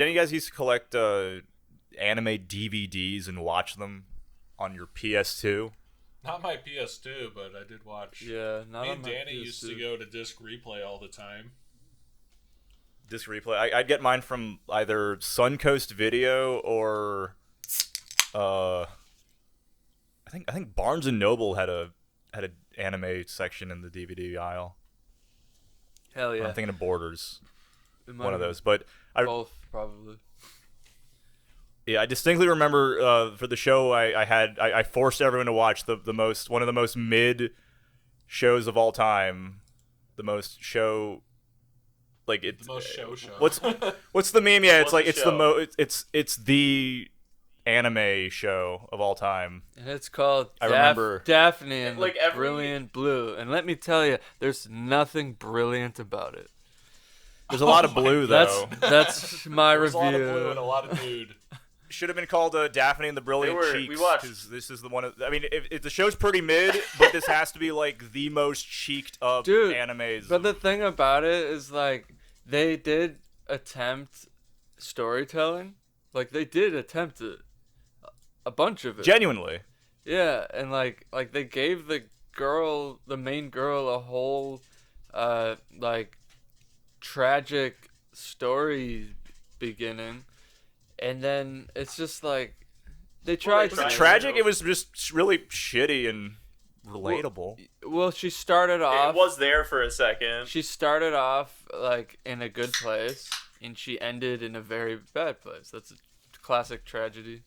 Didn't you guys used to collect anime DVDs and watch them on your PS2? Not my PS2, but I did watch. Yeah, not Me on and my Danny PS2. used to go to disc replay all the time. Disc replay. I'd get mine from either Suncoast Video or I think Barnes and Noble had an anime section in the DVD aisle. Hell yeah. I'm thinking of Borders, It might one of be those. But both probably. yeah, I distinctly remember for the show I forced everyone to watch one of the most mid shows of all time, the most show. Like it's The most show. what's the meme? Yeah, it's What's like the it's show? it's the anime show of all time. And it's called I remember- Daphne and Like the every- Brilliant Blue. And let me tell you, there's nothing brilliant about it. There's a lot of blue though. That's my There's a lot of review. blue and a lot of nude. Should have been called Daphne and the Brilliant we Cheeks. watched- 'Cause this is the one. I mean, if the show's pretty mid, but this has to be like the most cheeked up Dude, animes. But the thing about it is, like, they did attempt storytelling. Like, they did attempt it. A bunch of it. Genuinely. Yeah, and like they gave the main girl, a whole, like, tragic story beginning, and then it's just like they tried. they Was it tried tragic? to. It was just really shitty and relatable. Well, she started off. It was there for a second. She started off like in a good place, and she ended in a very bad place. That's a classic tragedy.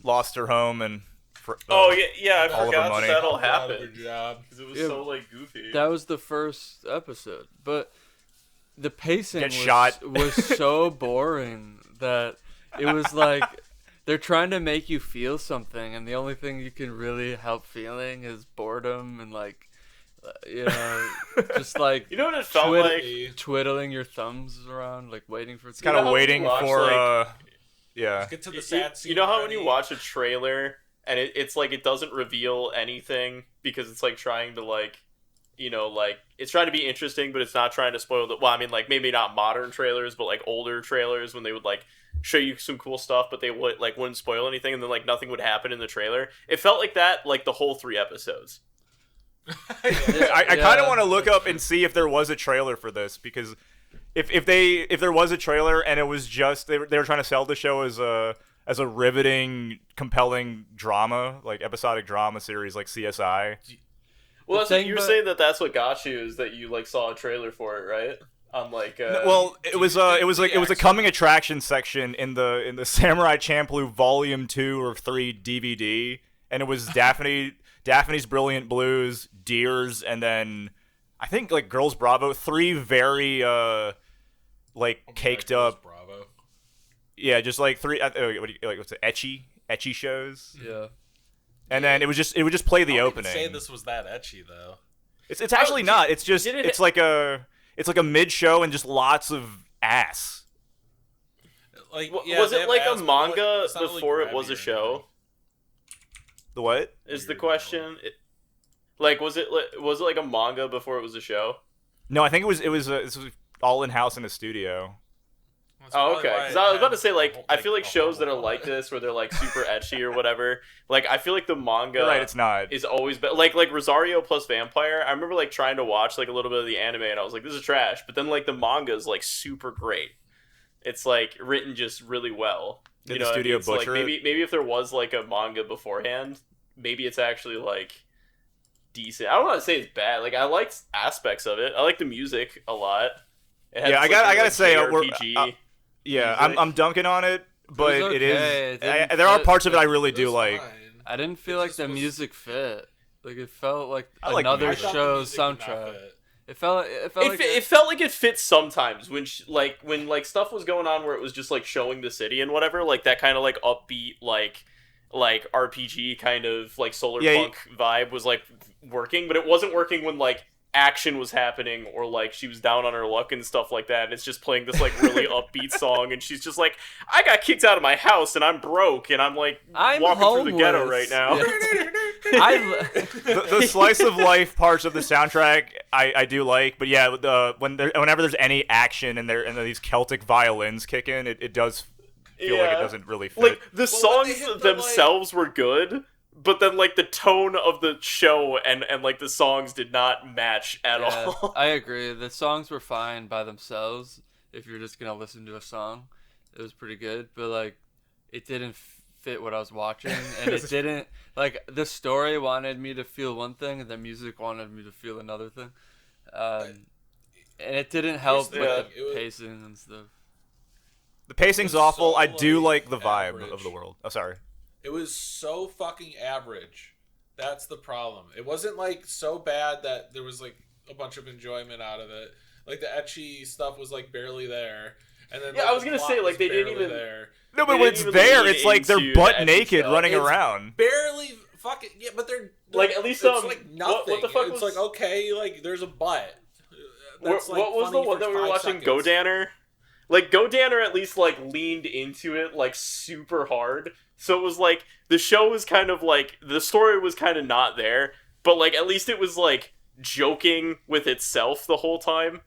Lost her home and. Oh yeah, I all of her forgot money. that all Good happened job. because it was Yeah. so like goofy. That was the first episode, but the pacing Get was, shot. was so boring that it was like they're trying to make you feel something, and the only thing you can really help feeling is boredom and like, just like You know what it felt Twit- like? twiddling your thumbs around, like waiting for it to Kind You of know how waiting we watch, for like- yeah. Get to the sad scene. You know how when already? you watch a trailer and it's like it doesn't reveal anything because it's like trying to like, like it's trying to be interesting, but it's not trying to spoil the. Well, I mean, like maybe not modern trailers, but like older trailers when they would like show you some cool stuff, but they wouldn't spoil anything, and then like nothing would happen in the trailer. It felt like that like the whole 3 episodes. I kind Yeah, of want to look up and see if there was a trailer for this, because if there was a trailer and it was just they were trying to sell the show as a riveting, compelling drama, like episodic drama series like CSI. Well, The that's what thing you were that- saying that got you is that you like saw a trailer for it, right? On like Well, it was a coming attraction section in the Samurai Champloo Volume 2 or 3 DVD, and it was Daphne's Brilliant Blues, Deers, and then I think like Girls Bravo, 3 very caked up. Bravo. Yeah, just like 3 what's it, ecchi shows. Yeah. And then it would just play the I wouldn't opening. say this was that etchy though. It's actually not. It's just did it- it's like a mid show and just lots of ass. Like, was they it have like ass, a but manga it's not really before it was grabby a or show? anything. The what? Is the Weird, question? Was it like a manga before it was a show? No, I think it was all in house in a studio. That's Oh, probably okay. why Because it I was had about to say, like, a whole- I feel like a shows that are whole- like this, where they're like super etchy or whatever. Like, I feel like the manga You're right, it's not. is always like Rosario plus Vampire. I remember like trying to watch like a little bit of the anime, and I was like, this is trash. But then like the manga is like super great. It's like written just really well. Did you the know, studio it's like butcher it? maybe if there was like a manga beforehand, maybe it's actually like decent. I don't want to say it's bad. Like I liked aspects of it. I like the music a lot. It had Yeah, I gotta say, JRPG. Yeah, music. I'm dunking on it, but was it okay. is. It didn't There are fit. parts of it I really It do was like. fine. I didn't feel It like just the was- music fit. Like it felt like I like another music. I thought the show's music did not soundtrack. fit. It felt like It felt like it fit sometimes when when stuff was going on where it was just like showing the city and whatever, like that kind of like upbeat like RPG kind of like solar Yeah, punk vibe was like working, but it wasn't working when like action was happening or like she was down on her luck and stuff like that, and it's just playing this like really upbeat song, and she's just like, I got kicked out of my house and I'm broke and I'm like walking through the ghetto right now. Yeah. The slice of life parts of the soundtrack I do like, but yeah, whenever there's any action and these Celtic violins kick in, it does feel like it doesn't really fit. Like the songs themselves were good, but then like the tone of the show and like the songs did not match at all. I agree. The songs were fine by themselves. If you're just gonna listen to a song, it was pretty good. But like, it didn't fit what I was watching, and it didn't like the story wanted me to feel one thing, and the music wanted me to feel another thing, and it didn't help with the pacing and stuff. The pacing's awful. So, I do like the vibe average. of the world. Oh, sorry. It was so fucking average. That's the problem. It wasn't like so bad that there was like a bunch of enjoyment out of it. Like the ecchi stuff was like barely there. And then I was gonna say like they didn't even. There. No, but when it's there, it's like they're butt naked running It's around. Barely fucking but they're like at least it's like nothing. What the fuck it's was like okay, like there's a butt. What was the one that we were watching? Seconds. Godanner. Like Godanner at least like leaned into it like super hard. So it was like the show was kind of like the story was kind of not there, but like at least it was like joking with itself the whole time.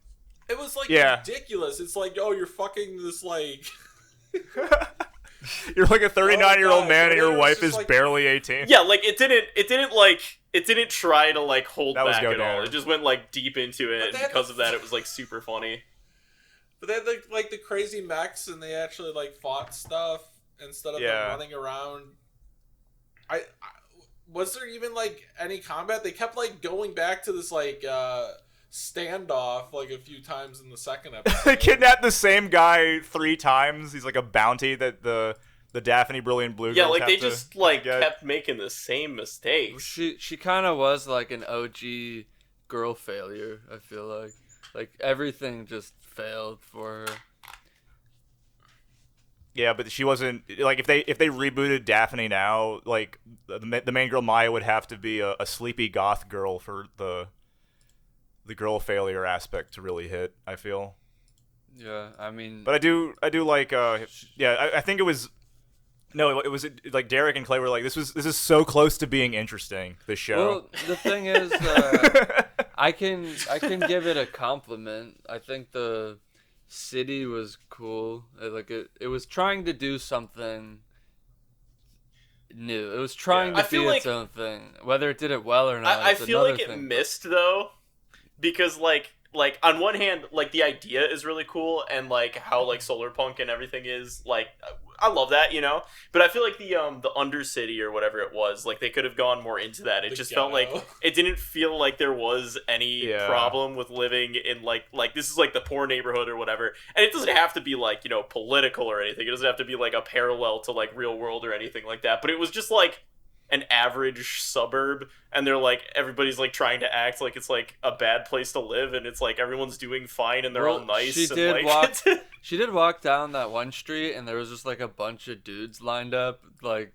It was like ridiculous. It's like, oh, you're fucking this like You're like a 39-year-old man and your wife is like, barely 18. Yeah, like it didn't try to like hold That was back at Godanner. all. It just went like deep into it, and because of that it was like super funny. But they had like the crazy mechs, and they actually like fought stuff instead of them running around. I was there even like any combat? They kept like going back to this like standoff like a few times in the second episode. They kidnapped the same guy 3 times. He's like a bounty that the Daphne Brilliant Blue girls like they have to just like get. kept making the same mistakes. She kind of was like an OG girl failure. I feel like everything just failed for her. Yeah, but she wasn't like if they rebooted Daphne now, like the main girl Maya would have to be a sleepy goth girl for the girl failure aspect to really hit, I feel. Yeah, I mean, but I do like I think it was like Derek and Clay were like this is so close to being interesting, this show. Well, the thing is, I can give it a compliment. I think the city was cool. It was trying to do something new. It was trying to be its own thing. Whether it did it well or not, I feel like it missed though, because like on one hand, like the idea is really cool, and like how like solar punk and everything is like I love that, you know. But I feel like the Undercity or whatever it was, like they could have gone more into that. It just felt like it didn't feel like there was any problem with living in like this is like the poor neighborhood or whatever. And it doesn't have to be like, you know, political or anything. It doesn't have to be like a parallel to like real world or anything like that. But it was just like an average suburb, and they're like everybody's like trying to act like it's like a bad place to live, and it's like everyone's doing fine and they're all nice. She did walk down that one street, and there was just like a bunch of dudes lined up, like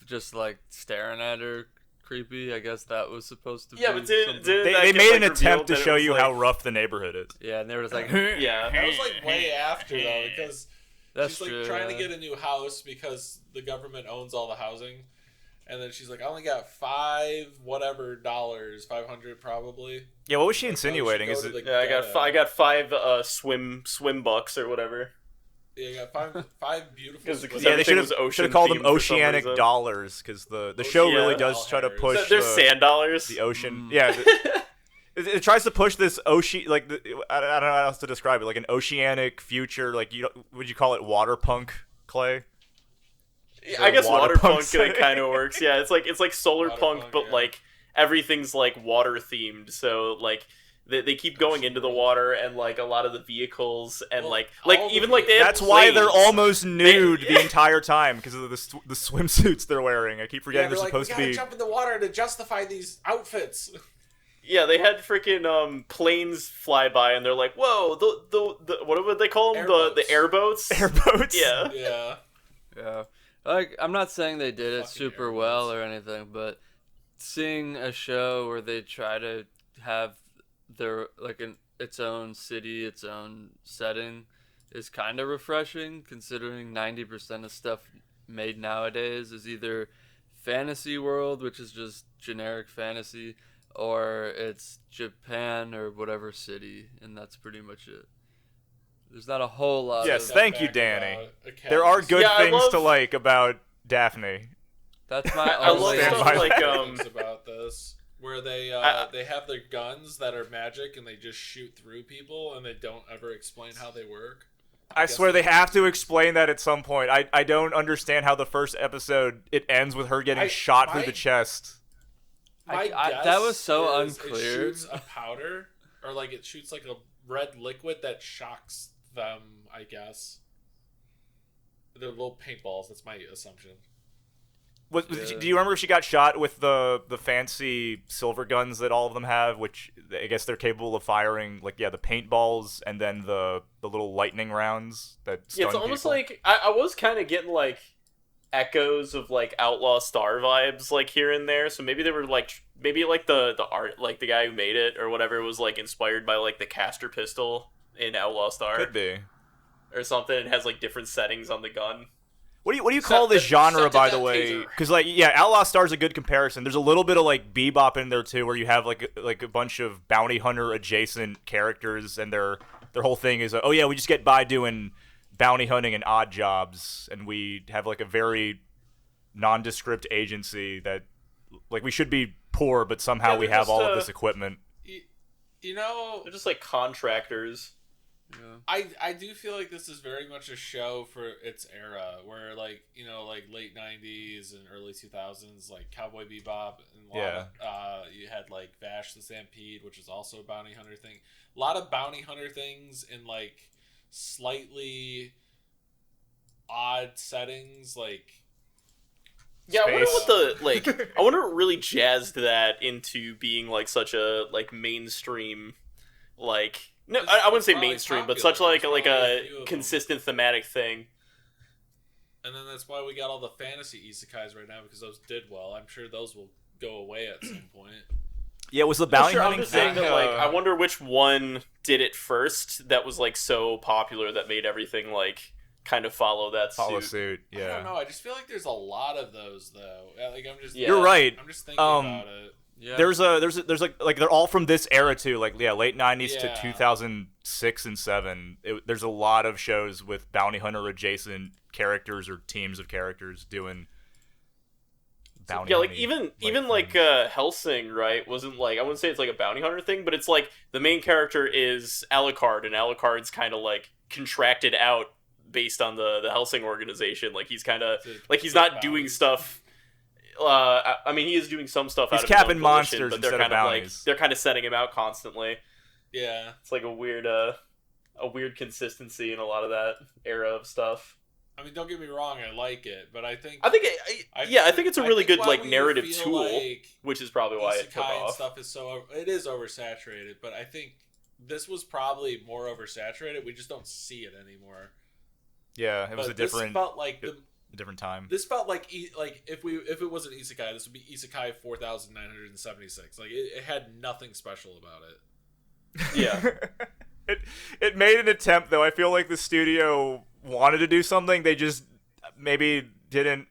just like staring at her, creepy. I guess that was supposed to be. Yeah, but they made an attempt to show you how rough the neighborhood is. Yeah, and they were just like, yeah, that was like way after though, because that's she's like trying to get a new house because the government owns all the housing. And then she's like, I only got $500 probably. Yeah, what was she insinuating? Is it? Yeah, I got 5 swim bucks or whatever. Yeah, you got five beautiful. Yeah, they should have called them oceanic dollars, because the show really does try to push. They're sand dollars. The ocean, yeah. It tries to push this ocean, like I don't know how else to describe it, like an oceanic future. Like would you call it water punk, Clay? I guess water punk kind of works. Yeah, it's like solar punk, but like everything's like water themed. So like they keep going into the water, and like a lot of the vehicles and like even like they have that's why they're almost nude the entire time, because of the swimsuits they're wearing. I keep forgetting they're supposed to be. We gotta jump in the water to justify these outfits. Yeah, they had freaking planes fly by, and they're like, "Whoa, the what would they call them? The airboats." Airboats. Yeah. Like, I'm not saying they did it super well or anything, but seeing a show where they try to have they're like in its own city, its own setting, is kind of refreshing, considering 90% of stuff made nowadays is either fantasy world, which is just generic fantasy, or it's Japan or whatever city, and that's pretty much it. There's not a whole lot. Yes, of... thank you, Danny. There are good things to like about Daphne. That's my I love only stuff like things about this, where they have their guns that are magic and they just shoot through people and they don't ever explain how they work. I swear they have to explain that at some point. I don't understand how the first episode it ends with her getting shot through the chest. That was so unclear. It shoots a powder, or like it shoots like a red liquid that shocks them, I guess. They're little paintballs, that's my assumption. Do you remember if she got shot with the fancy silver guns that all of them have, which I guess they're capable of firing, like, the paintballs and then the little lightning rounds that stun it's almost people? like I was kind of getting like echoes of like Aalasteir vibes like here and there, so maybe they were like the art, like the guy who made it or whatever was like inspired by like the caster pistol in Aalasteir. Could be. Or something. It has like different settings on the gun. What do you call this genre, by the way? Because Aalasteir is a good comparison. There's a little bit of like bebop in there too, where you have like a bunch of bounty hunter adjacent characters, and their whole thing is we just get by doing bounty hunting and odd jobs, and we have like a very nondescript agency that like we should be poor, but somehow we have all of this equipment. They're just like contractors. Yeah. I do feel like this is very much a show for its era, where like late 90s and early 2000s, like Cowboy Bebop, and you had like Vash the Stampede, which is also a bounty hunter thing. A lot of bounty hunter things in like slightly odd settings, like I wonder what I wonder what really jazzed that into being like such a like mainstream, like. No, I wouldn't say mainstream, popular. but such like a a consistent thematic thing. And then that's why we got all the fantasy isekais right now, because those did well. I'm sure those will go away at some point. Yeah, was the bounty hunting I'm just saying thing? that, like, I wonder which one did it first that was like so popular that made everything like kind of follow suit. Yeah. I don't know. I just feel like there's a lot of those though. Like I'm just You're right. I'm just thinking about it. Yeah. There's like they're all from this era too, like late 90s to 2006 and 7. There's a lot of shows with bounty hunter adjacent characters or teams of characters doing bounty like hunting, even like Hellsing, right, wasn't like, I wouldn't say it's like a bounty hunter thing, but it's like the main character is Alucard, and Alucard's kind of like contracted out based on the Hellsing organization. Like he's kind of like he's not doing stuff. I mean, he is doing some stuff out of his own volition, but they're kind of like they're kind of setting him out constantly. Yeah, it's like a weird consistency in a lot of that era of stuff. I mean, don't get me wrong, I like it, but I think it's a really good like narrative tool, like which is probably why it took off. Stuff is it is oversaturated, but I think this was probably more oversaturated. We just don't see it anymore. Yeah, it was a different. This felt like a different time. This felt like if it was an isekai, this would be Isekai 4976. Like it had nothing special about it. Yeah. It made an attempt though. I feel like the studio wanted to do something, they just maybe didn't.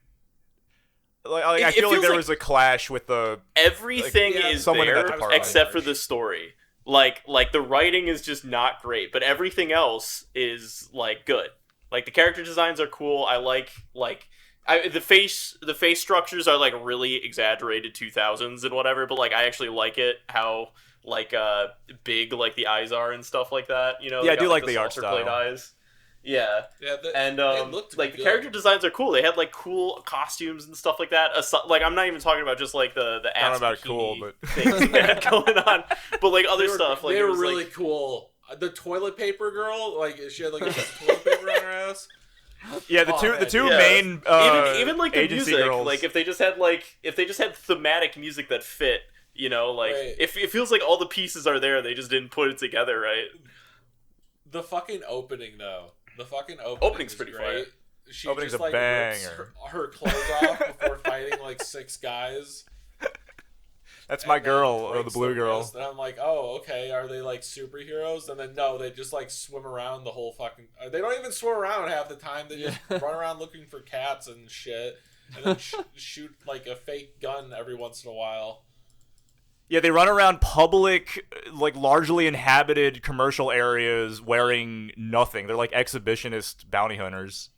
I feel like there was a clash with the everything is there except for the story. Like the writing is just not great, but everything else is like good. Like the character designs are cool. I like the face structures are like really exaggerated 2000s and whatever, but like I actually like it how like big like the eyes are and stuff like that. You know, yeah, I do like the art style. Plate eyes. Yeah, and like the character designs are cool. They had like cool costumes and stuff like that. Like I'm not even talking about just like the ass about cool, but things they had going on, but like other stuff. Like they were really cool. The toilet paper girl, like she had like a toilet paper on her ass. Yeah, the two main even like the music, girls. like if they just had thematic music that fit, you know, like right. It feels like all the pieces are there. They just didn't put it together right. The fucking opening though. The fucking opening's pretty great. fire. She Opening's just a like banger. rips her clothes off before fighting like 6 guys. That's my girl, or the breaks blue their girl. wrist, and I'm like, oh, okay, are they like superheroes? And then no, they just like swim around the whole fucking. They don't even swim around half the time. They just run around looking for cats and shit, and then shoot like a fake gun every once in a while. Yeah, they run around public, like largely inhabited commercial areas wearing nothing. They're like exhibitionist bounty hunters.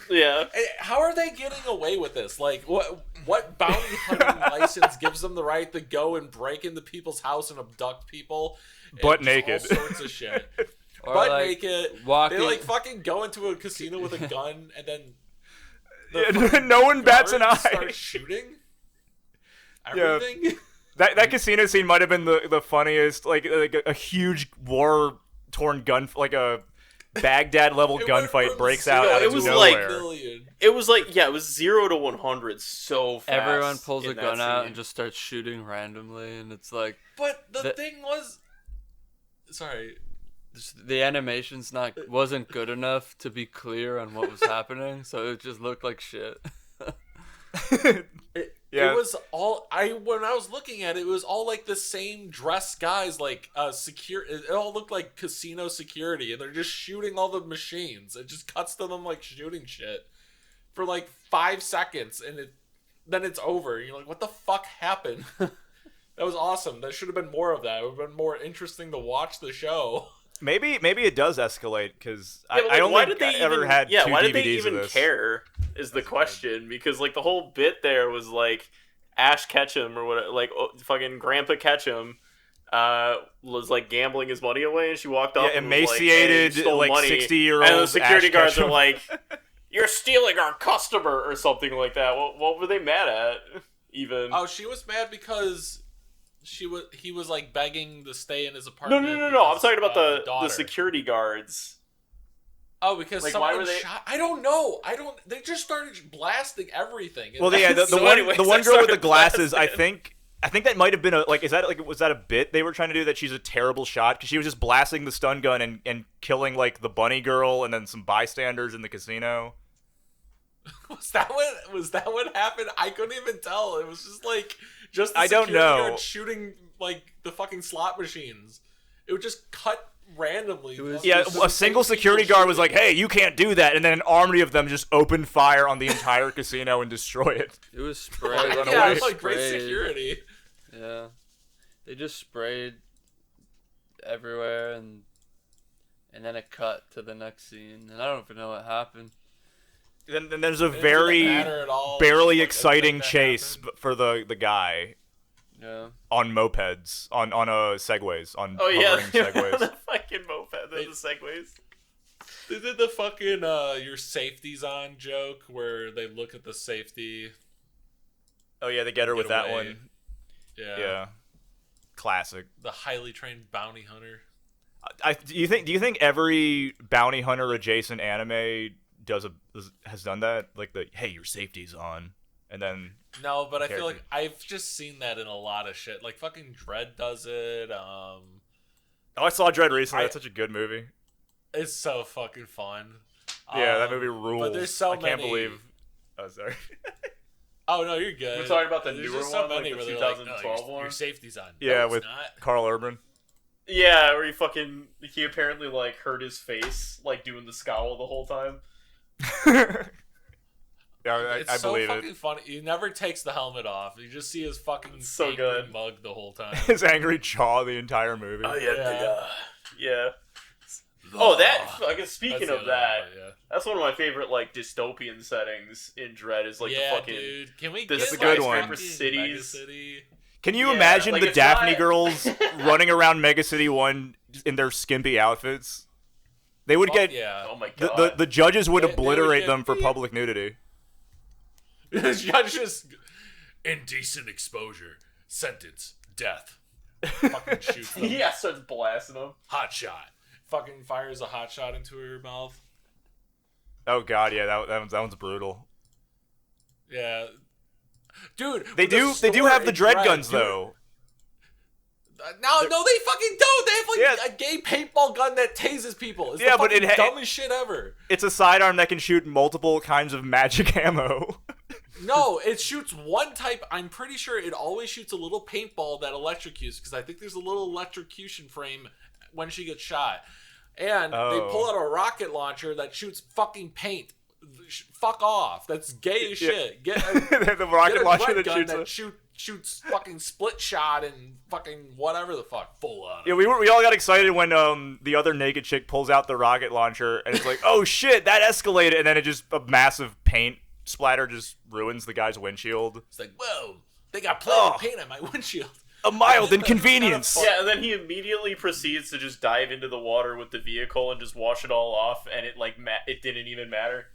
Yeah. How are they getting away with this? Like, what bounty hunting license gives them the right to go and break into people's house and abduct people? Butt naked. All sorts of shit. Or Butt like naked. walking. They like fucking go into a casino with a gun and then Yeah, no one bats an eye. Start shooting everything. Yeah. That casino scene might have been the funniest. Like a huge war-torn gun, like a Baghdad level gunfight breaks out No, out it of was nowhere. It was like, yeah, it was 0 to 100 so fast. Everyone pulls a in that gun out scene. and just starts shooting randomly, and it's like But the thing was, sorry, the animation's wasn't good enough to be clear on what was happening, so it just looked like shit. It was all when I was looking at it, it was all like the same dress guys, like it all looked like casino security, and they're just shooting all the machines. It just cuts to them like shooting shit for like 5 seconds, and then it's over. And you're like, what the fuck happened? That was awesome. There should have been more of that. It would have been more interesting to watch the show. Maybe it does escalate because Yeah, I don't think I ever had two why did DVDs they even of this. care? Is the question, because like the whole bit there was like Ash Ketchum or what, like fucking Grandpa Ketchum was like gambling his money away, and she walked up, and emaciated, was, like 60-year-old, and the security Ash guards Ketchum. are like, "You're stealing our customer" or something like that. What were they mad at? Even She was mad because he was like begging to stay in his apartment. no. I'm talking about the daughter. security guards. Oh, because Like, why someone were they- shot. I don't know. They just started blasting everything. Well, yeah, the So one anyways, the one I girl with the started glasses, blasting. I think that might have been was that a bit they were trying to do, that she's a terrible shot because she was just blasting the stun gun and killing like the bunny girl and then some bystanders in the casino. Was that what happened? I couldn't even tell. It was just like the I don't security know. guard shooting like the fucking slot machines. It would just cut randomly. It was- Yeah, Just a single security guard was like, "Hey, you can't do that," and then an army of them just opened fire on the entire casino and destroy it. It was sprayed. run yeah, away. it's like great Sprayed. security. Yeah, they just sprayed everywhere, and then it cut to the next scene, and I don't even know what happened. Then there's a It didn't very matter at all. barely Just, like, exciting that chase happened. for the guy Yeah, on mopeds, on segways, on Oh yeah, hovering segways. the fucking moped, the segways. They did the fucking your safety's on joke where they look at the safety. Oh yeah, they get her with Get that away. one. Yeah. Yeah, classic. The highly trained bounty hunter. Do you think every bounty hunter adjacent anime has done that? Like hey, your safety's on, and then No, but I feel Character. like I've just seen that in a lot of shit. Like fucking Dread does it. I saw Dread recently. I- That's such a good movie. It's so fucking fun. Yeah, that movie rules. But there's so I can't many- believe. Oh, sorry. Oh no, you're good. We're talking about the There's newer just so one, like many the where they're like, 2012 no, your one? safety's on. Yeah, No, it's with not. Carl Urban. Yeah, where he apparently like hurt his face like doing the scowl the whole time. Yeah, It's I so believe fucking it. funny. He never takes the helmet off. You just see his fucking It's so angry good. mug the whole time. His angry jaw the entire movie. Yeah. Oh, that. I guess That's speaking the of other that, one, yeah. that's one of my favorite like dystopian settings in Dread. Is like yeah, the fucking. dude. Can we the get good like one. fucking cities. Megacity? Can you Yeah, imagine like, the it's Daphne not- girls running around Mega City 1 in their skimpy outfits? They would Fuck get yeah. Oh my the, god. the judges would They would obliterate get them for beat. public nudity. Judge just indecent exposure, sentence, death. Fucking shoot them. Yeah, starts blasting them. Hot shot. Fucking fires a hot shot into her mouth. Oh god, yeah, that one's brutal. Yeah, dude. They do have the dread guns though. No, they fucking don't. They have like Yeah. a gay paintball gun that tases people. It's Yeah, the but fucking it dumbest shit ever. It's a sidearm that can shoot multiple kinds of magic ammo. No, it shoots one type. I'm pretty sure it always shoots a little paintball that electrocutes, because I think there's a little electrocution frame when she gets shot. And they pull out a rocket launcher that shoots fucking paint. Fuck off. That's gay as shit. Get the rocket launcher that shoots fucking split shot and fucking whatever the fuck full on. Yeah, we all got excited when the other naked chick pulls out the rocket launcher and it's like, oh shit, that escalated, and then it just a massive paint splatter just ruins the guy's windshield. It's like, whoa, they got plenty of paint on my windshield. A mild inconvenience. Yeah, and then he immediately proceeds to just dive into the water with the vehicle and just wash it all off, and it it didn't even matter.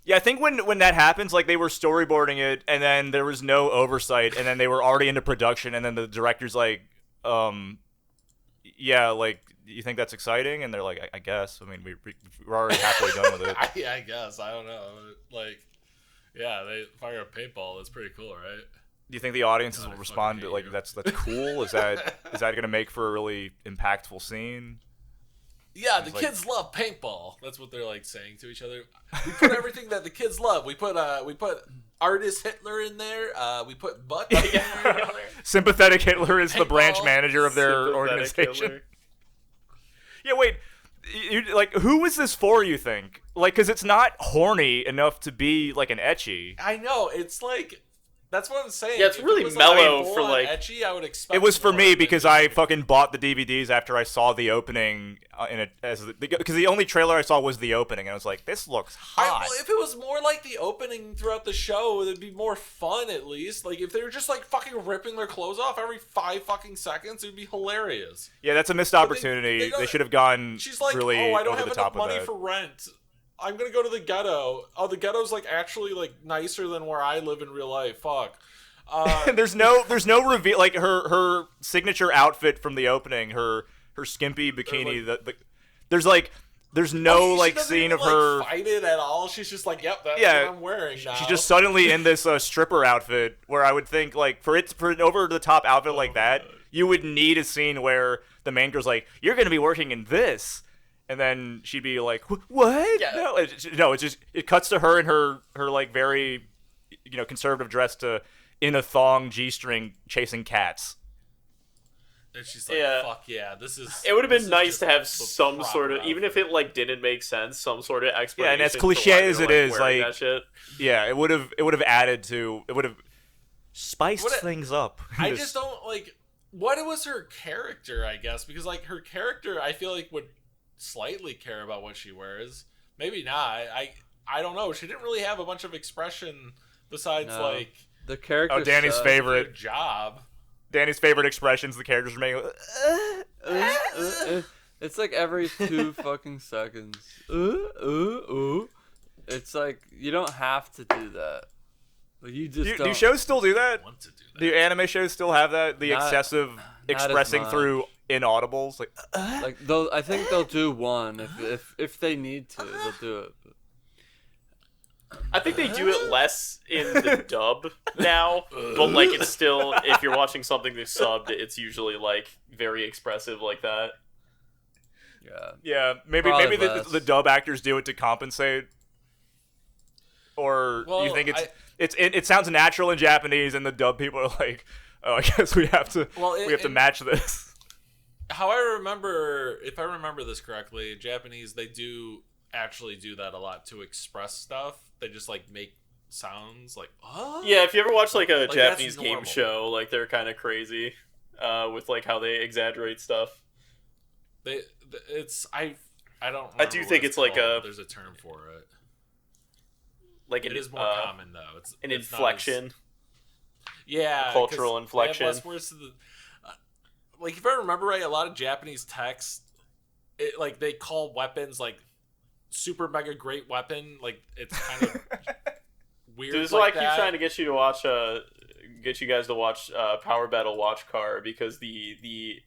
Yeah, I think when that happens, like, they were storyboarding it, and then there was no oversight, and then they were already into production, and then the director's like, yeah, like, you think that's exciting? And they're like, I guess. I mean, we're already halfway done with it. I guess. I don't know. Like, yeah, they fire a paintball. That's pretty cool, right? Do you think the audiences will respond to, like, that's cool? Is that going to make for a really impactful scene? Yeah, the kids love paintball. That's what they're like saying to each other. We put everything that the kids love. We put artist Hitler in there. We put butt in there. Sympathetic Hitler is the branch Paintball. manager of their organization. Hitler. Yeah, wait. Like, who is this for, you think? Like, because it's not horny enough to be, like, an ecchi. I know. It's like... That's what I'm saying. Yeah, it's if really it was mellow like for, like... Ecchi, I would expect It was for more, me but because I fucking bought the DVDs after I saw the opening because the only trailer I saw was the opening, and I was like, this looks hot. If it was more like the opening throughout the show, it'd be more fun at least. Like, if they were just, like, fucking ripping their clothes off every 5 fucking seconds, it would be hilarious. Yeah, that's a missed opportunity. They should have gone She's like, really oh, I don't over have the enough top money of that. for rent. I'm gonna go to the ghetto. Oh, the ghetto's, like, actually, like, nicer than where I live in real life. Fuck. There's no reveal, like her signature outfit from the opening, her skimpy bikini. There's no she doesn't scene even, of her like, fight it at all. She's just like, yep, that's what I'm wearing now. She's just suddenly in this stripper outfit. Where I would think, like, for an over the top outfit like that, you would need a scene where the main girl's like, "You're gonna be working in this," and then she'd be like, "What?" Yeah. No, it cuts to her in her like very, conservative dress to. In a thong G-string chasing cats. And she's like, fuck yeah, this is... It would have been nice to have some sort of, even if it, like, didn't make sense, some sort of explanation. Yeah, and as cliche as it is, like, that shit. Yeah, it would have added to, it would have spiced things up. I just don't, like, what was her character, I guess? Because, like, her character, I feel like, would slightly care about what she wears. Maybe not. I don't know. She didn't really have a bunch of expression besides, like... The character. Oh, Danny's favorite. Good job. Danny's favorite expressions the characters are making. It's like every 2 fucking seconds. It's like, you don't have to do that. Like, you just don't. Do shows still do that? Want to do that. Do anime shows still have that? The excessive expressing through inaudibles? Like, I think they'll do one if they need to. They'll do it. I think they do it less in the dub now, but, like, it's still, if you're watching something that's subbed, it's usually, like, very expressive like that. Yeah, maybe the dub actors do it to compensate, or you think it sounds natural in Japanese, and the dub people are like, oh, I guess we have to match this. How I remember, if I remember this correctly, Japanese, they do actually do that a lot to express stuff. They just, like, make sounds like, oh? Yeah, if you ever watch, like, a Japanese game show, like, they're kind of crazy with, like, how they exaggerate stuff. I don't. I do think it's like there's a term for it. Like it is more common though. It's an inflection. Cultural inflection. Less words to the, like, if I remember right, a lot of Japanese texts, like, they call weapons like super mega great weapon. Like, it's kind of weird. Dude, this is why I keep trying to get you to watch. Get you guys to watch Power Battle Watch Car, because the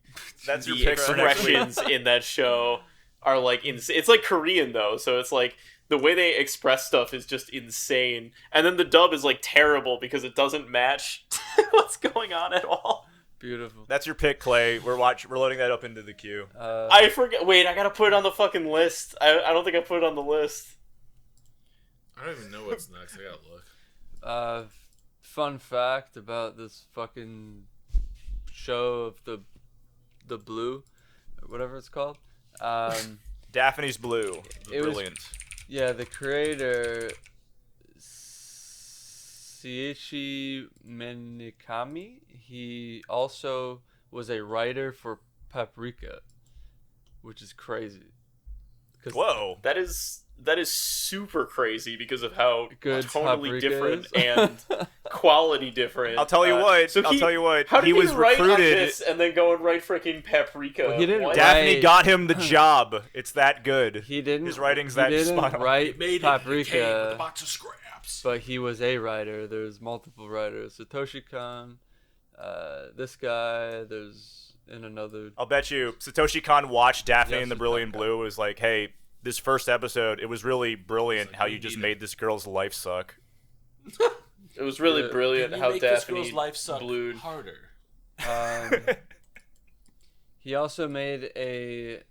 expressions in that show are, like, it's like Korean though, so it's like the way they express stuff is just insane, and then the dub is, like, terrible because it doesn't match what's going on at all. Beautiful. That's your pick, Clay. We're loading that up into the queue. I forget. Wait, I gotta put it on the fucking list. I don't think I put it on the list. I don't even know what's next. I gotta look. Fun fact about this fucking show of the Blue, or whatever it's called. Daphne's Blue. Brilliant. The creator, Seishi Minakami, he also was a writer for Paprika, which is crazy. Whoa. That is super crazy because of how Good totally Paprika different is. and quality different. I'll tell you what. How did he was write on recruited. this and then go and write freaking Paprika? Well, he didn't What? Daphne Right. got him the job. It's that good. He didn't. His writing's he that didn't spot on. write Made it in a cave with a Paprika, box of scraps. but he was a writer. There's multiple writers. Satoshi Kon, this guy. There's in another. I'll bet you Satoshi Kon watched Daphne Yes, and the it's Brilliant that Blue. Was like, hey, this first episode, it was really brilliant It's like, how we you just need made this girl's life suck. It was really Yeah. brilliant Can you how make this Daphne girl's life suck blued. harder? He also made a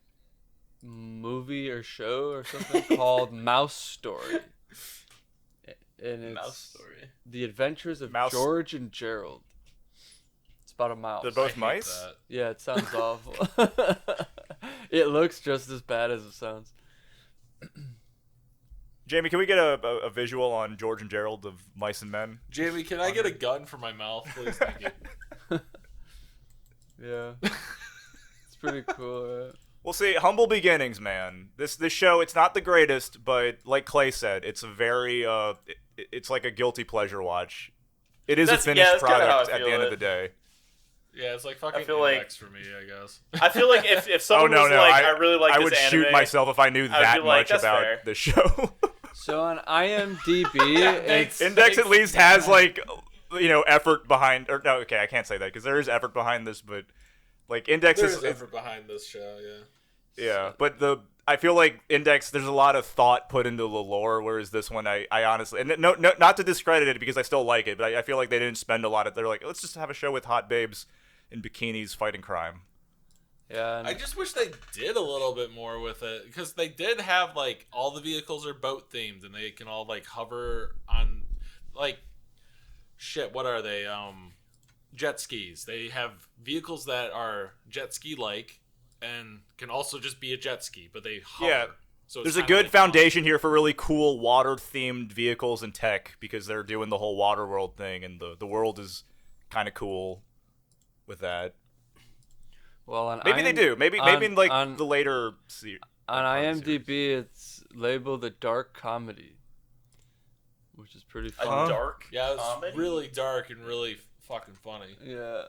movie or show or something called Mouse Story. And it's Mouse Story. The Adventures of Mouse- George and Gerald. It's about a mouse. They're both I hate mice? that. Yeah, it sounds awful. It looks just as bad as it sounds. Jamie, can we get a visual on George and Gerald of Mice and Men? Jamie, can I get a gun for my mouth, please? Thank you. Yeah. It's pretty cool, right? We'll see. Humble beginnings, man. This show, it's not the greatest, but like Clay said, it's a very it's like a guilty pleasure watch. It is a That's finished kinda how I product at feel the end of it. the day. Yeah, it's like fucking feel like- index for me, I guess. I feel like if someone no, was no, like, I really like I this would anime, shoot myself if I knew that be like, much "That's about fair." the show. So on IMDb, it's Index at least has like, effort behind. Or no, okay, I can't say that because there is effort behind this, but like Index There's is effort behind this show, yeah. yeah. But I feel like Index, there's a lot of thought put into the lore, whereas this one, I honestly, and no, not to discredit it because I still like it, but I feel like they didn't spend a lot of. They're like, let's just have a show with hot babes in bikinis fighting crime. yeah. And I just wish they did a little bit more with it because they did have like all the vehicles are boat themed and they can all like hover on like shit. What are they? Jet skis. They have vehicles that are jet ski like and can also just be a jet ski, but they hover. Yeah. So it's There's a kinda good like foundation here for really cool water-themed vehicles and tech because they're doing the whole water world thing, and the world is kind of cool with that. well, on Maybe they do. Maybe in like the later on series. IMDb, it's labeled a dark comedy, which is pretty a fun. dark Yeah, it's comedy. really dark and really fucking funny. Yeah.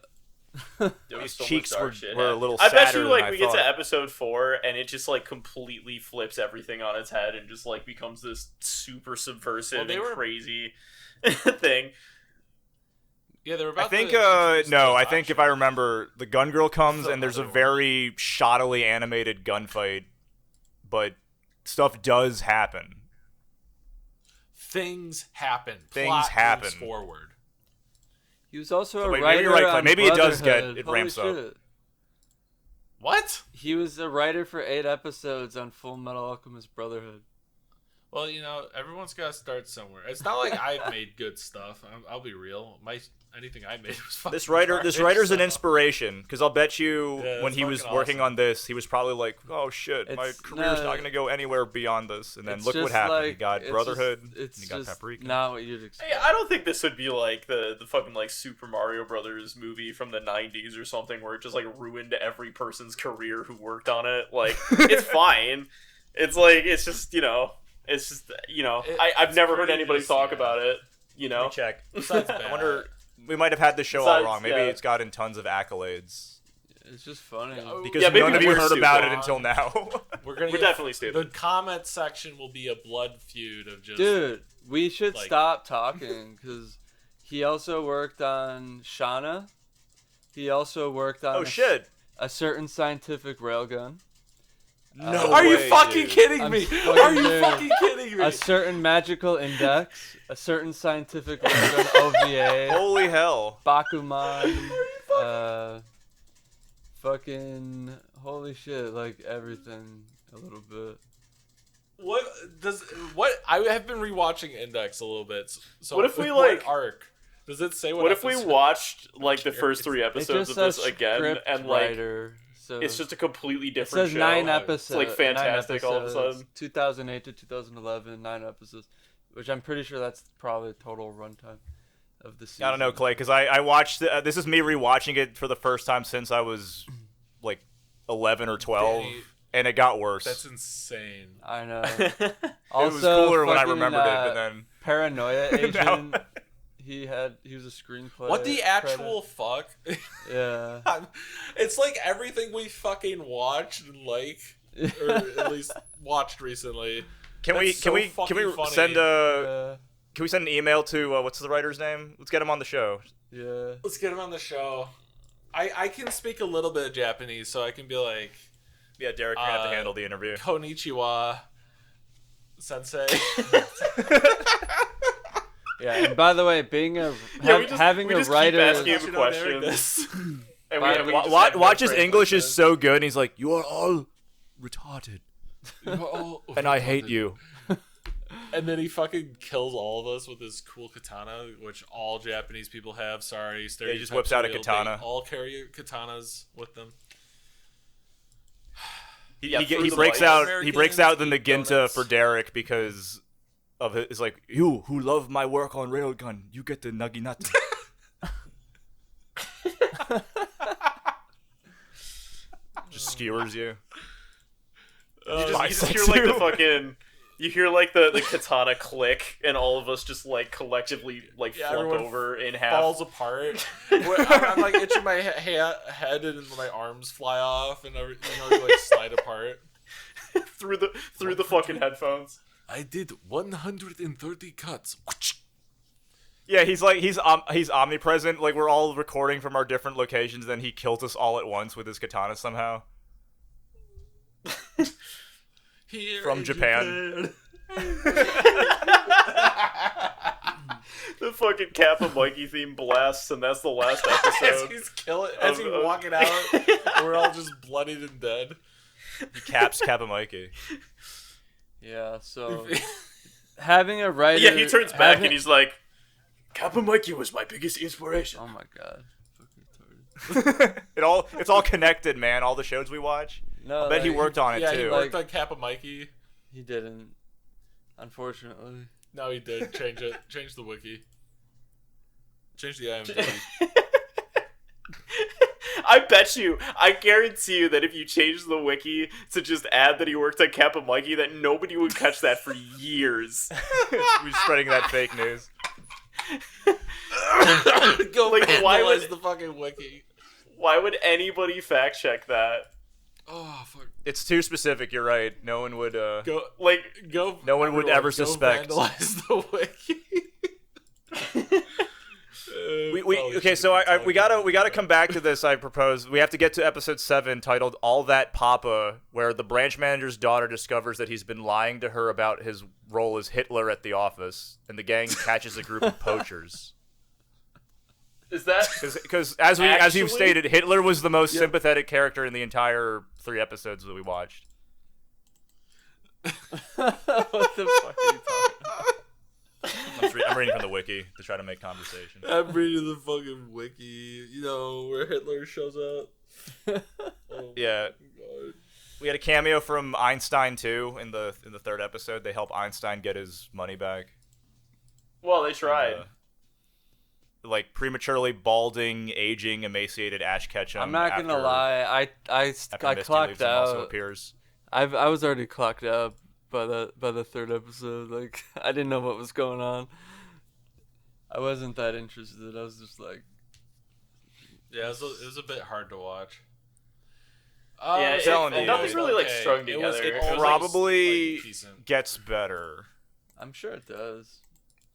There was His so much cheeks dark were- shit. were a little I bet sadder you than like I we get thought. to episode 4 and it just like completely flips everything on its head and just like becomes this super subversive Well, they and were- crazy thing. Yeah, they're I about think to introduce no, those I think if I options. remember, the gun girl comes The and there's a other one. very shoddily animated gunfight, but stuff does happen. Things happen. Things Plot happen. moves forward. He was also So a wait, maybe writer you're right, Clay. on Maybe it does Brotherhood. it Holy ramps up. shit. What? He was a writer for 8 episodes on Full Metal Alchemist Brotherhood. Well, everyone's got to start somewhere. It's not like I've made good stuff. I'll be real. Anything I made was fucking This writer's garbage, an so- inspiration because I'll bet you Yeah, when it's he was fucking working awesome. on this, he was probably like, "Oh shit, my It's career's not- not gonna go anywhere beyond this." And then It's look what just happened. He like- got it's Brotherhood. just- and It's he got just Paprika. not what you'd expect. Hey, I don't think this would be like the fucking like Super Mario Brothers movie from the 90s or something where it just like ruined every person's career who worked on it. Like it's fine. It's like it's just it's just I've It's never heard pretty anybody just, talk yeah. about it. Let me check. Besides I bad. wonder. We might have had the show all Besides, wrong. Maybe yeah. it's gotten tons of accolades It's just funny. because Yeah, maybe none of you we're heard stupid. about it until now. We're gonna We're get- definitely The stupid. comment section will be a blood feud of just Dude, we should like- stop talking because he also worked on Shauna. He also worked on Oh shit! a certain scientific railgun. No Are you way, fucking dude. kidding I'm me? fucking Are you dead. fucking kidding me? A certain magical index, a certain scientific railgun OVA, Holy hell! Bakuman, fucking holy shit, like everything a little bit. What I have been rewatching Index a little bit. So What if we, what like- arc? Does it say what? What if we episode? watched like the first 3 It episodes just of this says again, script and like writer, so it's just a completely it different says show? 9 It's episodes. like fantastic 9 all of a episodes, sudden. 2008 to 2011, 9 episodes, which I'm pretty sure that's probably the total runtime of the season. I don't know, Clay, because I watched this is me rewatching it for the first time since I was like 11 or 12, Danny, and it got worse. That's insane. I know. It Also, was cooler when I fucking, remembered it, but then Paranoia Agent. Now- He was a screenplay. What the actual fuck? Yeah. It's like everything we fucking watched and like, or at least watched recently. can we That's so fucking funny. send Yeah. can we send an email to what's the writer's name? Let's get him on the show. Yeah. Let's get him on the show. I can speak a little bit of Japanese, so I can be like, Yeah, Derek, you're gonna have to handle the interview. Konnichiwa, sensei. Yeah. And by the way, being having we a just keep writer. asking him You know, Derek, questions. this. And Wa- we wa- just Watch, have no watch his translation. English is so good, and he's like, "You are all retarded, Oh, and I hate you." And then he fucking kills all of us with his cool katana, which all Japanese people have. Sorry, Yeah, he just whips out a stereotype, katana. They all carry katanas with them. Yeah, He for the breaks white out he Americans breaks out the eat Naginta donuts. for Derek because of it. It's like, you who love my work on Railgun, you get the Naginata. Just skewers you. You just bisects hear like the you. fucking. You hear like the katana click, and all of us just like collectively like Yeah, flump everyone over in half. Falls apart. I'm like itching my head, and my arms fly off, and everything like slide apart. through the fucking headphones. I did 130 cuts. Yeah, he's omnipresent. Like we're all recording from our different locations, then he kills us all at once with his katana somehow. Here From in Japan. The fucking Kappa Mikey theme blasts, and that's the last as episode. he's as he's walking out, we're all just bloodied and dead. He caps Kappa Mikey. Yeah. So having a writer. Yeah, he turns back having- and he's like, Kappa Mikey was my biggest inspiration. Oh my god. Fucking retarded. It's all connected, man. All the shows we watch. No, I bet he like, worked on it Yeah, too. he worked on Kappa Mikey. He didn't. Unfortunately. No, he did. Change it. Change the wiki. Change the IMDb. I guarantee you that if you change the wiki to just add that he worked on Kappa Mikey, that nobody would catch that for years. We're spreading that fake news. Go Like, why vandalize would- the fucking wiki? Why would anybody fact check that? Oh fuck! It's too specific. You're right. No one would. Go, Like, go. No one would everyone, ever go suspect. Vandalize the wiki. Okay, so we gotta come back to this. I propose we have to get to episode 7, titled "All That Papa," where the branch manager's daughter discovers that he's been lying to her about his role as Hitler at the office, and the gang catches a group of poachers. is that Because as you've Actually? stated, Hitler was the most sympathetic character in the entire 3 episodes that we watched. What the fuck are you talking about? I'm reading from the wiki to try to make conversation. I'm reading the fucking wiki. You know where Hitler shows up. Oh, Yeah. God. We had a cameo from Einstein too in the 3rd episode. They help Einstein get his money back. well, they tried. Like prematurely balding, aging, emaciated Ash Ketchum. I'm not gonna after- lie. I After Misty clocked leaves and also out. appears. I was already clocked out by the 3rd episode. Like I didn't know what was going on. I wasn't that interested. I was just like, Yeah, it was a bit hard to watch. Yeah, telling you. nothing's really like strung It was, together. it was, Probably like, decent. gets better. I'm sure it does.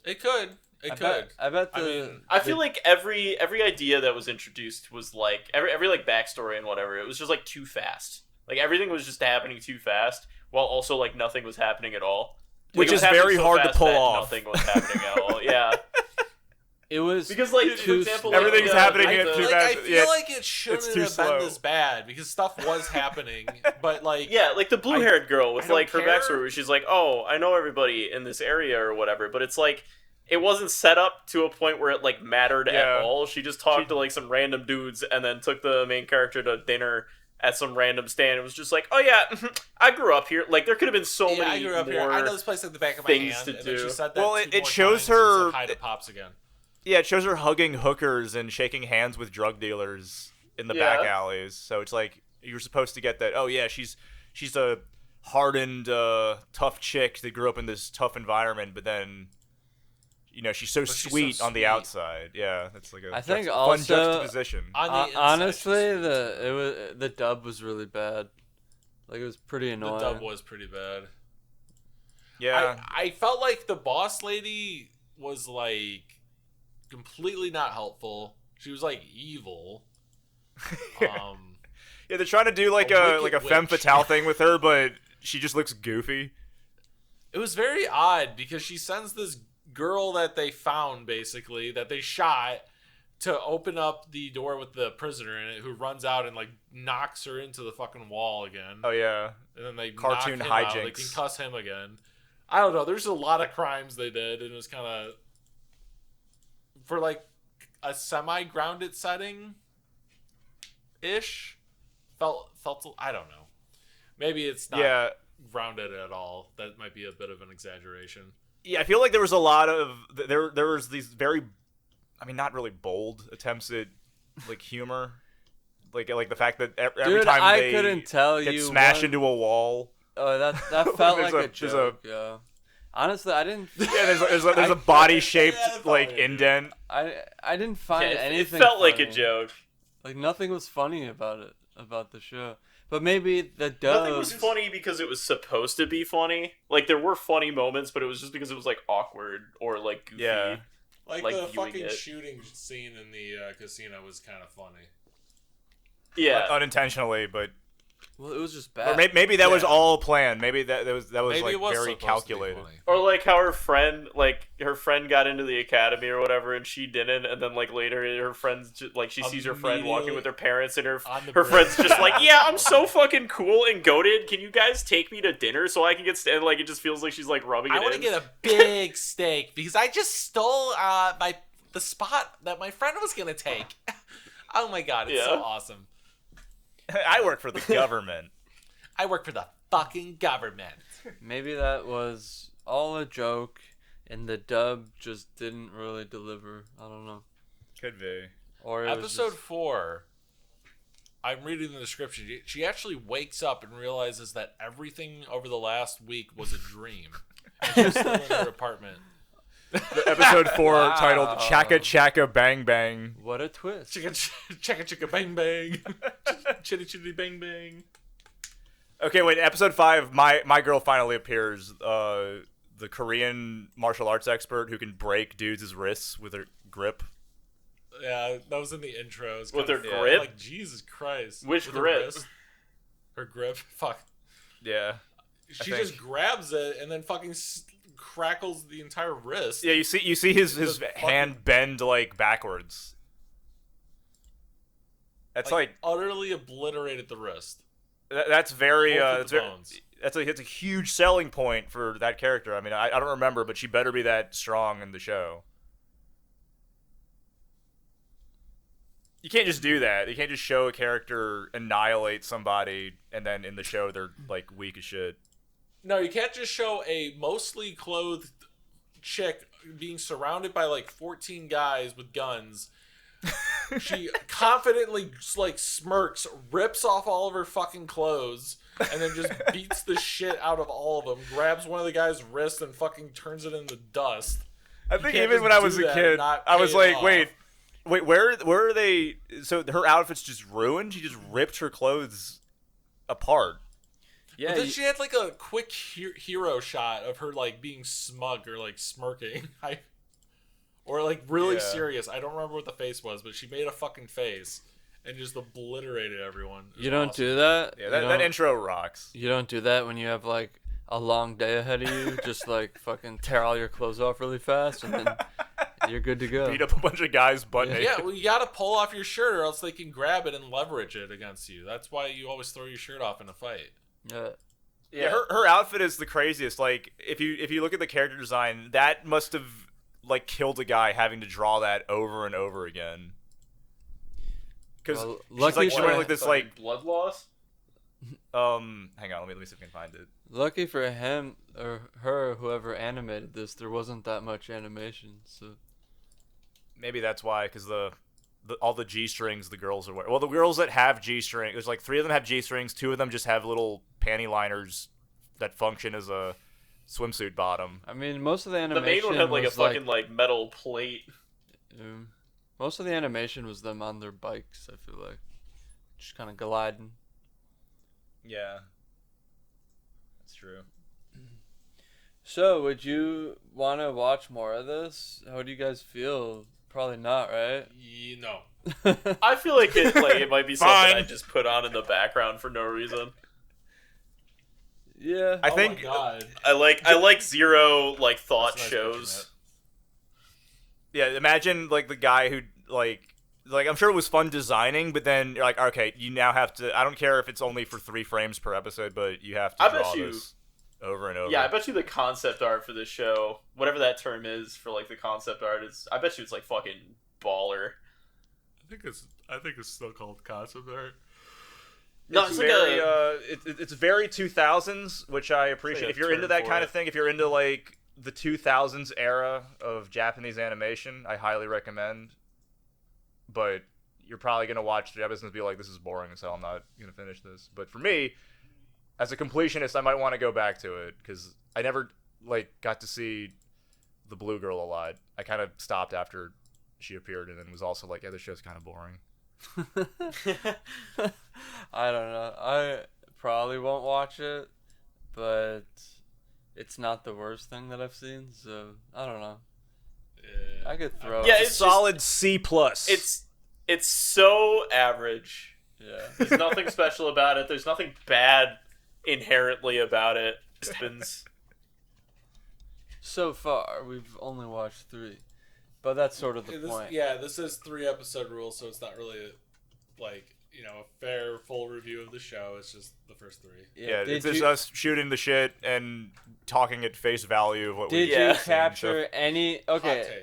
It could. It could. I bet I the. mean, I feel like every idea that was introduced was like every like backstory and whatever. It was just like too fast. Like everything was just happening too fast, while also like nothing was happening at all. Like, Which it was is very happening so hard to fast pull that off. Nothing was happening at all. Yeah. It was because, like, for too example, slow. Everything's happening I, in too like, fast. I feel like it shouldn't it's too have been slow. this bad because stuff was happening, but like yeah, like the blue-haired girl I with don't like her care. backstory, where she's like, "Oh, I know everybody in this area or whatever," but it's like it wasn't set up to a point where it like mattered Yeah. at all. She just talked to like some random dudes and then took the main character to dinner at some random stand. It was just like, "Oh yeah, I grew up here." Like there could have been so yeah, many I grew up more here. I know this place like the back of my things hand. to And then do. she said that Well, two it more shows times and her- said hi to Pops again. Yeah, it shows her hugging hookers and shaking hands with drug dealers in the back alleys. So it's like you're supposed to get that. Oh yeah, she's a hardened, tough chick that grew up in this tough environment, but then, you know, she's so But she's so sweet on the sweet. outside. Yeah, that's like a I think fun also- juxtaposition. On the inside, Honestly, she's sweet. the dub was really bad. Like it was pretty The annoying. dub was pretty bad. Yeah, I felt like the boss lady was like completely not helpful. She was like evil. yeah, they're trying to do like a a wicked femme witch. fatale thing with her, but she just looks goofy. It was very odd because she sends this girl that they found, basically, that they shot, to open up the door with the prisoner in it, who runs out and like knocks her into the fucking wall again. Oh yeah, And then they cartoon knock him out. They hijinks. concuss him again. I don't know. There's a lot of crimes they did, and it was kind of for like a semi-grounded setting ish. Felt I don't know. Maybe it's not yeah. grounded at all. That might be a bit of an exaggeration. Yeah, I feel like there was a lot of there was these very, I mean, not really bold attempts at like humor, like the fact that every Dude, time I they couldn't tell get you smashed one- into a wall. Oh, that felt There's like a- a there's joke. Yeah. Honestly, I didn't. Yeah, there's a body shaped Yeah, that's like probably a indent. I didn't find Yeah, it anything. felt like a funny. joke. Like nothing was funny about it, about the show. But maybe the dub. Nothing was funny because it was supposed to be funny. Like there were funny moments, but it was just because it was like awkward or like goofy. Yeah. Like Like the viewing fucking it. shooting scene in the casino was kind of funny. Yeah. Unintentionally, but Well, it was just or bad. maybe that was Yeah. all planned. Maybe that was Maybe like it was very supposed to be calculated. funny. Or like how her friend got into the academy or whatever, and she didn't, and then like later her friends like she sees her friend walking with her parents, and her On the her bridge. friend's just like, yeah, I'm so fucking cool and goated. Can you guys take me to dinner so I can get and like it just feels like she's like rubbing it I want to in. get a big steak because I just stole the spot that my friend was gonna take. Oh my god, it's so Yeah. awesome. I work for the government. I work for the fucking government. Maybe that was all a joke, and the dub just didn't really deliver. I don't know. Could be. Or it was Episode just- 4. I'm reading the description. She actually wakes up and realizes that everything over the last week was a dream. And she's still in her apartment. Episode 4 Wow. titled Chaka Chaka Bang Bang. What a twist. Chicka chicka bang bang. Chitty chitty bang bang. Okay, wait. Episode 5, my girl finally appears. The Korean martial arts expert who can break dudes' wrists with her grip. Yeah, that was in the intro. It was With kind her of- grip? Like, Jesus Christ. Which With her grip? wrist. Her grip? Fuck. Yeah. She think. just grabs it and then fucking crackles the entire wrist. Yeah, you see his The fucking- hand bend like backwards. That's like utterly obliterated the wrist. that's very Both of that's the very, bones. it's a huge selling point for that character. I mean, I don't remember, but she better be that strong in the show. You can't just do that. You can't just show a character annihilate somebody and then in the show they're like weak as shit. No, you can't just show a mostly clothed chick being surrounded by like 14 guys with guns. She confidently like smirks, rips off all of her fucking clothes, and then just beats the shit out of all of them. Grabs one of the guy's wrist and fucking turns it into dust. I You think can't even just when I do was a that and kid, not I was pay it like, off. wait, where are they? So her outfit's just ruined. She just ripped her clothes apart. Yeah, But then you- she had like a quick hero shot of her like being smug or like smirking. Or like really Yeah. serious. I don't remember what the face was, but she made a fucking face and just obliterated everyone. It was you don't awesome. do that. Yeah, You that don't- intro rocks. You don't do that when you have like a long day ahead of you. Just like fucking tear all your clothes off really fast, and then You're good to go. Beat up a bunch of guys butt naked. Yeah, well, you gotta pull off your shirt or else they can grab it and leverage it against you. That's why you always throw your shirt off in a fight. Yeah, her outfit is the craziest. Like, if you look at the character design, that must have like killed a guy having to draw that over and over again. Because she's wearing like this like blood loss. Hang on, let me see if I can find it. Lucky for him or her, whoever animated this, there wasn't that much animation, so maybe that's why. Because all the G strings the girls are wearing. Well, the girls that have G string, there's like 3 of them have G strings, 2 of them just have little panty liners that function as a swimsuit bottom. I mean, most of the animation. The main one had like a fucking like metal plate. Most of the animation was them on their bikes. I feel like just kind of gliding. Yeah, that's true. So, would you want to watch more of this? How do you guys feel? Probably not, right? No. I feel like it might be something I just put on in the background for no reason. Yeah. I think my God. I like zero like thought shows. Yeah, imagine like the guy who like I'm sure it was fun designing, but then you're like, okay, you now have to. I don't care if it's only for 3 frames per episode, but you have to draw this over and over. Yeah, I bet you the concept art for this show, whatever that term is for like the concept art, I bet you it's like fucking baller. I think it's still called concept art. No, it's very it's very 2000s, which I appreciate. Like if you're into that kind of thing, if you're into like the 2000s era of Japanese animation, I highly recommend. But you're probably gonna watch 3 episodes and be like, "This is boring as hell. I'm not gonna finish this." But for me, as a completionist, I might want to go back to it because I never like got to see the blue girl a lot. I kind of stopped after she appeared, and then was also like, "Yeah, this show's kind of boring." I don't know. I probably won't watch it, but it's not the worst thing that I've seen, so I don't know. Yeah. I could throw. Yeah, it. it's solid C+. It's so average. Yeah. There's nothing special about it. There's nothing bad inherently about it. So far, we've only watched 3, but that's sort of the point. Yeah, this is 3 episode rule, so it's not really like a fair full review of the show. It's just the first 3. Yeah, it's just us shooting the shit and talking at face value of what we did you capture any? Okay,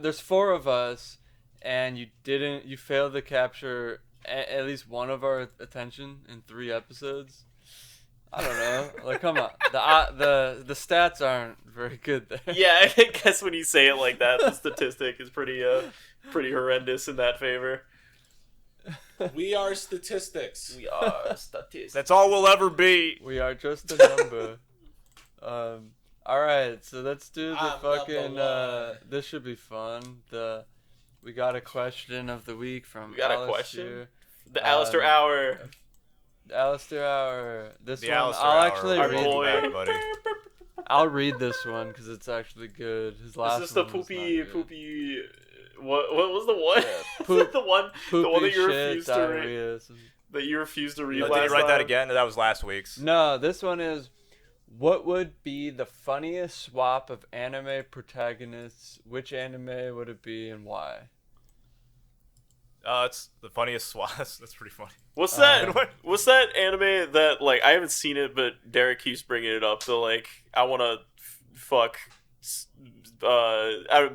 there's 4 of us, and you failed to capture at least one of our attention in 3 episodes. I don't know. Like, come on, the stats aren't very good there. Yeah, I guess when you say it like that, the statistic is pretty horrendous in that favor. We are statistics. We are statistics. That's all we'll ever be. We are just a number. All right, so let's do the fucking. This should be fun. We got a question of the week from. We got Aalasteir. a question. The Aalasteir Hour. Aalasteir Hour. This the one, Aalasteir I'll Hour. actually Our read. boy, buddy. I'll read this one because it's actually good. His last. Is this the one was not good. poopy? What was the one? Yeah, Was it the one that you shit, refused to read? diarrhea, That you refused to read Did last you write that time? again? That was last week's. No, this one is. What would be the funniest swap of anime protagonists? Which anime would it be and why? It's the funniest swap. That's pretty funny. What's that? What's that anime that like I haven't seen it, but Derek keeps bringing it up. So like I want to fuck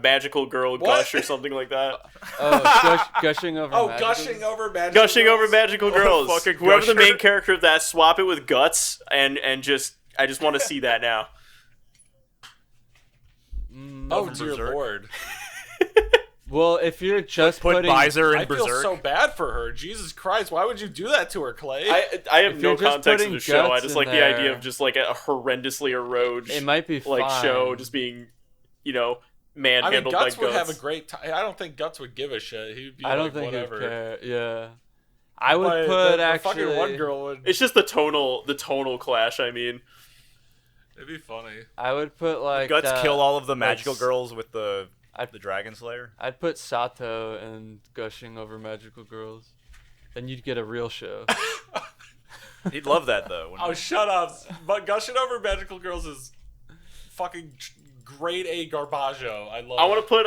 magical girl gush or something like that. Oh, gushing over. magical? Gushing over magical. Gushing over magical girls. fucking Whoever the gusher. main character of that, swap it with guts and just I just want to see that now. Oh From dear Berserk. Lord! Well, if you're just Put putting Visor in I feel Berserk. so bad for her. Jesus Christ! Why would you do that to her, Clay? I have If no you're just context of putting the show. I guts just in like the idea there- of just like a horrendously eroded it might be like fine. show just being manhandled Guts by would guts. have a great time. I don't think Guts would give a shit. He'd be I don't like, think whatever. he'd care. Yeah, I would But put the actually. fucking one girl would. It's just the tonal clash. I mean, It'd be funny. I would put like Guts kill all of the magical like, girls with the Dragon Slayer. I'd put Sato and gushing over magical girls. Then you'd get a real show. He'd love that though. wouldn't Oh, he? shut up! But gushing over magical girls is fucking grade A garbaggio. I love. I want to put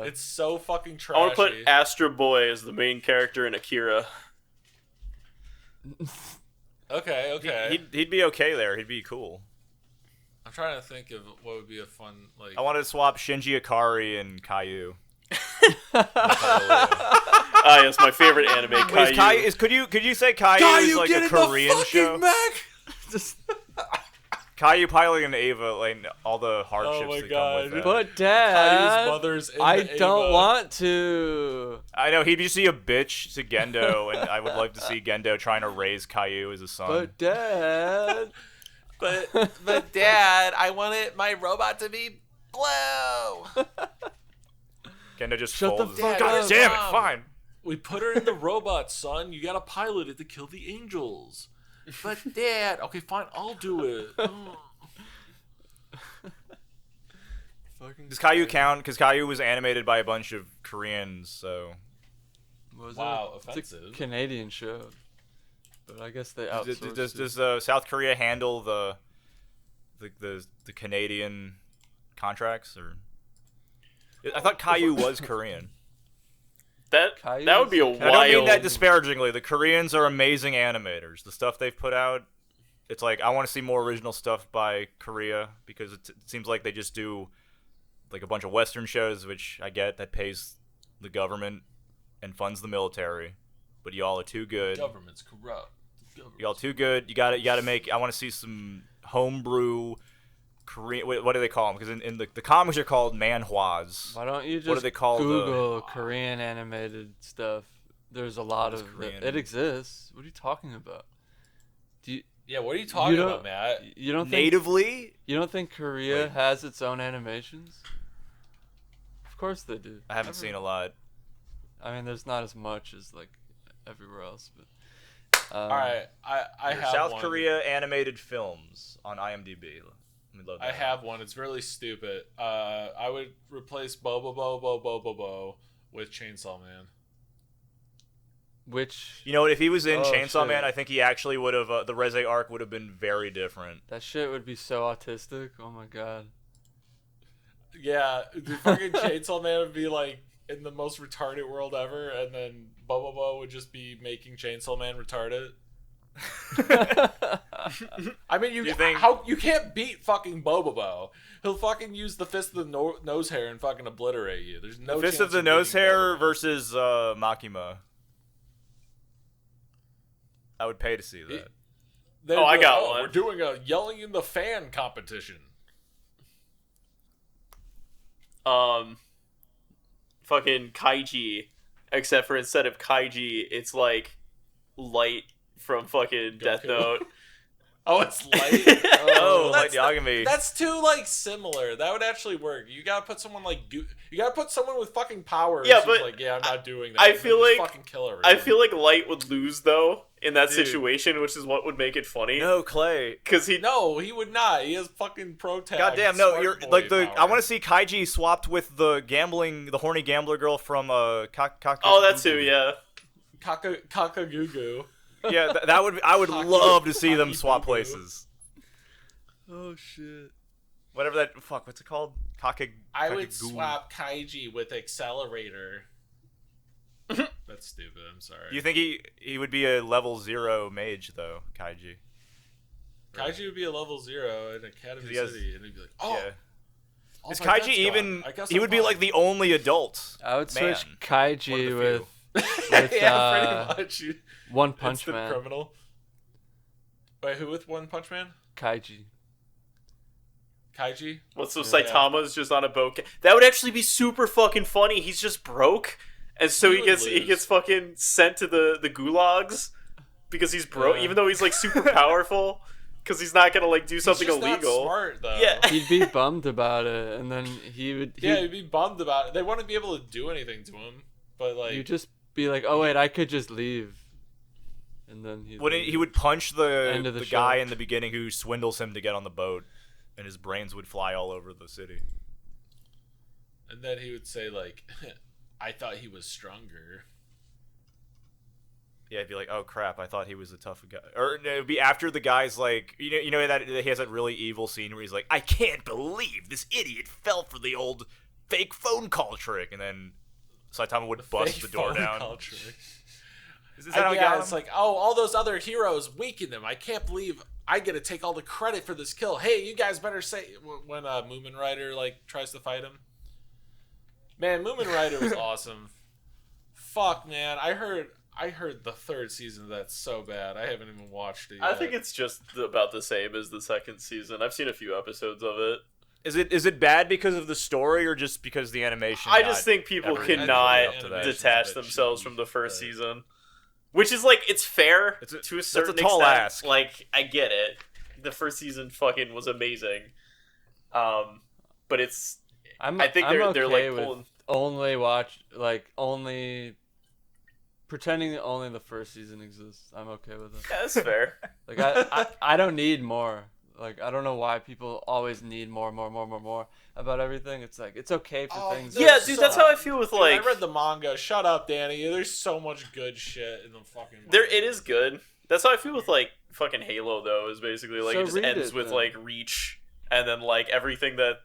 It's so fucking trashy. I want to put Astro Boy as the main character in Akira. Okay. He'd be okay there. He'd be cool. I'm trying to think of what would be a fun like. I wanted to swap Shinji Ikari and Caillou. Yes, my favorite anime. Caillou. Could you say Caillou is like get a in Korean the show? Mech! Caillou piloting an Ava, like all the hardships my that God. come with that. But Dad, Caillou's mother's in I the don't Ava. want to. I know he'd just be a bitch to Gendo, and I would love to see Gendo trying to raise Caillou as a son. But Dad, But Dad, I wanted my robot to be blue. Gendo just Shut the folds. fuck God up, damn it! Mom. Fine. We put her in the robot, son. You gotta pilot it to kill the angels. But Dad, okay, fine, I'll do it. fucking Does Caillou count? Because Caillou was animated by a bunch of Koreans, so What was Wow, it? It's offensive. a Canadian show, but I guess they outsourced does it. South Korea handle the Canadian contracts, or I thought Caillou was Korean. That would be a And I don't mean that wild. disparagingly. The Koreans are amazing animators. The stuff they've put out, it's like I want to see more original stuff by Korea because it seems like they just do like a bunch of Western shows, which I get that pays the government and funds the military, but y'all are too good. Government's corrupt. Y'all too good. You gotta make. I want to see some homebrew Korean. What do they call them? Because in the comics are called manhwas. Why don't you just What do they call Google Korean animated stuff? There's a lot What is of Korean? it exists. What are you talking about? Do you Yeah, what are you talking don't- about, Matt? you don't think natively? you don't think Korea Wait. has its own animations? Of course they do. I haven't seen a lot. I mean, there's not as much as like everywhere else, but. All right, I have South one. Korea animated films on IMDb. Let me load that I up. have one. It's really stupid. I would replace Bo with Chainsaw Man. Which You know what? If he was in Oh, Chainsaw shit. Man, I think he actually would have. The Reze arc would have been very different. that shit would be so autistic. Oh my god. Yeah, the fucking Chainsaw Man would be like in the most retarded world ever, and then Bo would just be making Chainsaw Man retarded. I mean, you think- how you can't beat fucking Bobobo. He'll fucking use the fist of the nose hair and fucking obliterate you. There's no Fist chance of the of Nose beating Hair Bobobo. versus Makima. I would pay to see that. They'd Oh, I be got like, one. We're doing a yelling in the fan competition. Fucking Kaiji, except for instead of Kaiji, it's like Light from fucking Death Goku. Note. Oh, it's light. Oh, Light That's Yagami. That's too like similar. That would actually work. You gotta put someone like you gotta put someone with fucking power. and Yeah, she's but like, yeah, I'm not doing that. I And feel then just like- fucking kill her. I feel like Light would lose though in that Dude. situation, which is what would make it funny. No, Clay. Because he no, he would not. He has fucking pro tag. Goddamn, no! smart You're boy like the. power. I want to see Kaiji swapped with the horny gambler girl from Kaka. Oh, that's who. Yeah. Kakagugu. Yeah, that would. I would love to see them Kaki swap Boo Boo. places. Oh shit. Whatever that. Fuck. What's it called? I would Kakagu. swap Kaiji with Accelerator. That's stupid. I'm sorry. You think he would be a level 0 mage though, Kaiji? Kaiji would be a level 0 in Academy He has- City, and he'd be like, "Oh, Yeah. oh, Is my Kaiji pet's even? gone. I guess He I'm would be fine." like the only adult. I would Man. switch One Kaiji of the with few. yeah, pretty much. One Punch Instant Man. criminal. Wait, who with One Punch Man? Kaiji. Kaiji? What's so Yeah. Saitama's just on a boat? That would actually be super fucking funny. He's just broke, and so He he would gets lose. fucking sent to the gulags because he's broke. Yeah. Even though he's like super powerful, because he's not gonna like do something He's just illegal. Not smart though. Yeah. He'd be bummed about it, and then he'd He'd be bummed about it. They wouldn't be able to do anything to him, but like, you'd just be like, oh wait, I could just leave. And then He would punch End the of the guy show. in the beginning who swindles him to get on the boat, and his brains would fly all over the city. and then he would say like, "I thought he was stronger." Yeah, it'd be like, oh crap, I thought he was a tough guy. Or no, it'd be after the guy's like, you know that he has that really evil scene where he's like, I can't believe this idiot fell for the old fake phone call trick, and then Saitama would bust the door down. Is that how he got him? It's like, oh, all those other heroes weakened him. I can't believe I get to take all the credit for this kill. Hey, you guys better say when Moomin Rider like tries to fight him. Man, Moomin Rider was awesome. Fuck, man, I heard the third season of that's so bad. I haven't even watched it yet. I think it's just about the same as the second season. I've seen a few episodes of it. Is it bad because of the story or just because the animation? I just think people cannot detach themselves from the first season. Which is, like, it's fair to a certain extent. Tall ask. Like, I get it. The first season fucking was amazing. But it's... I think they're okay like, pulling... only pretending only the first season exists. I'm okay with it. Yeah, that's fair. Like, I don't need more. Like, I don't know why people always need more about everything. It's like, it's okay for things. Yeah, dude, that's how I feel with, like... I read the manga. Shut up, Danny. There's so much good shit in the fucking manga. It is good. That's how I feel with, like, fucking Halo, though, is basically, like, it just ends with, like, Reach, and then, like, everything that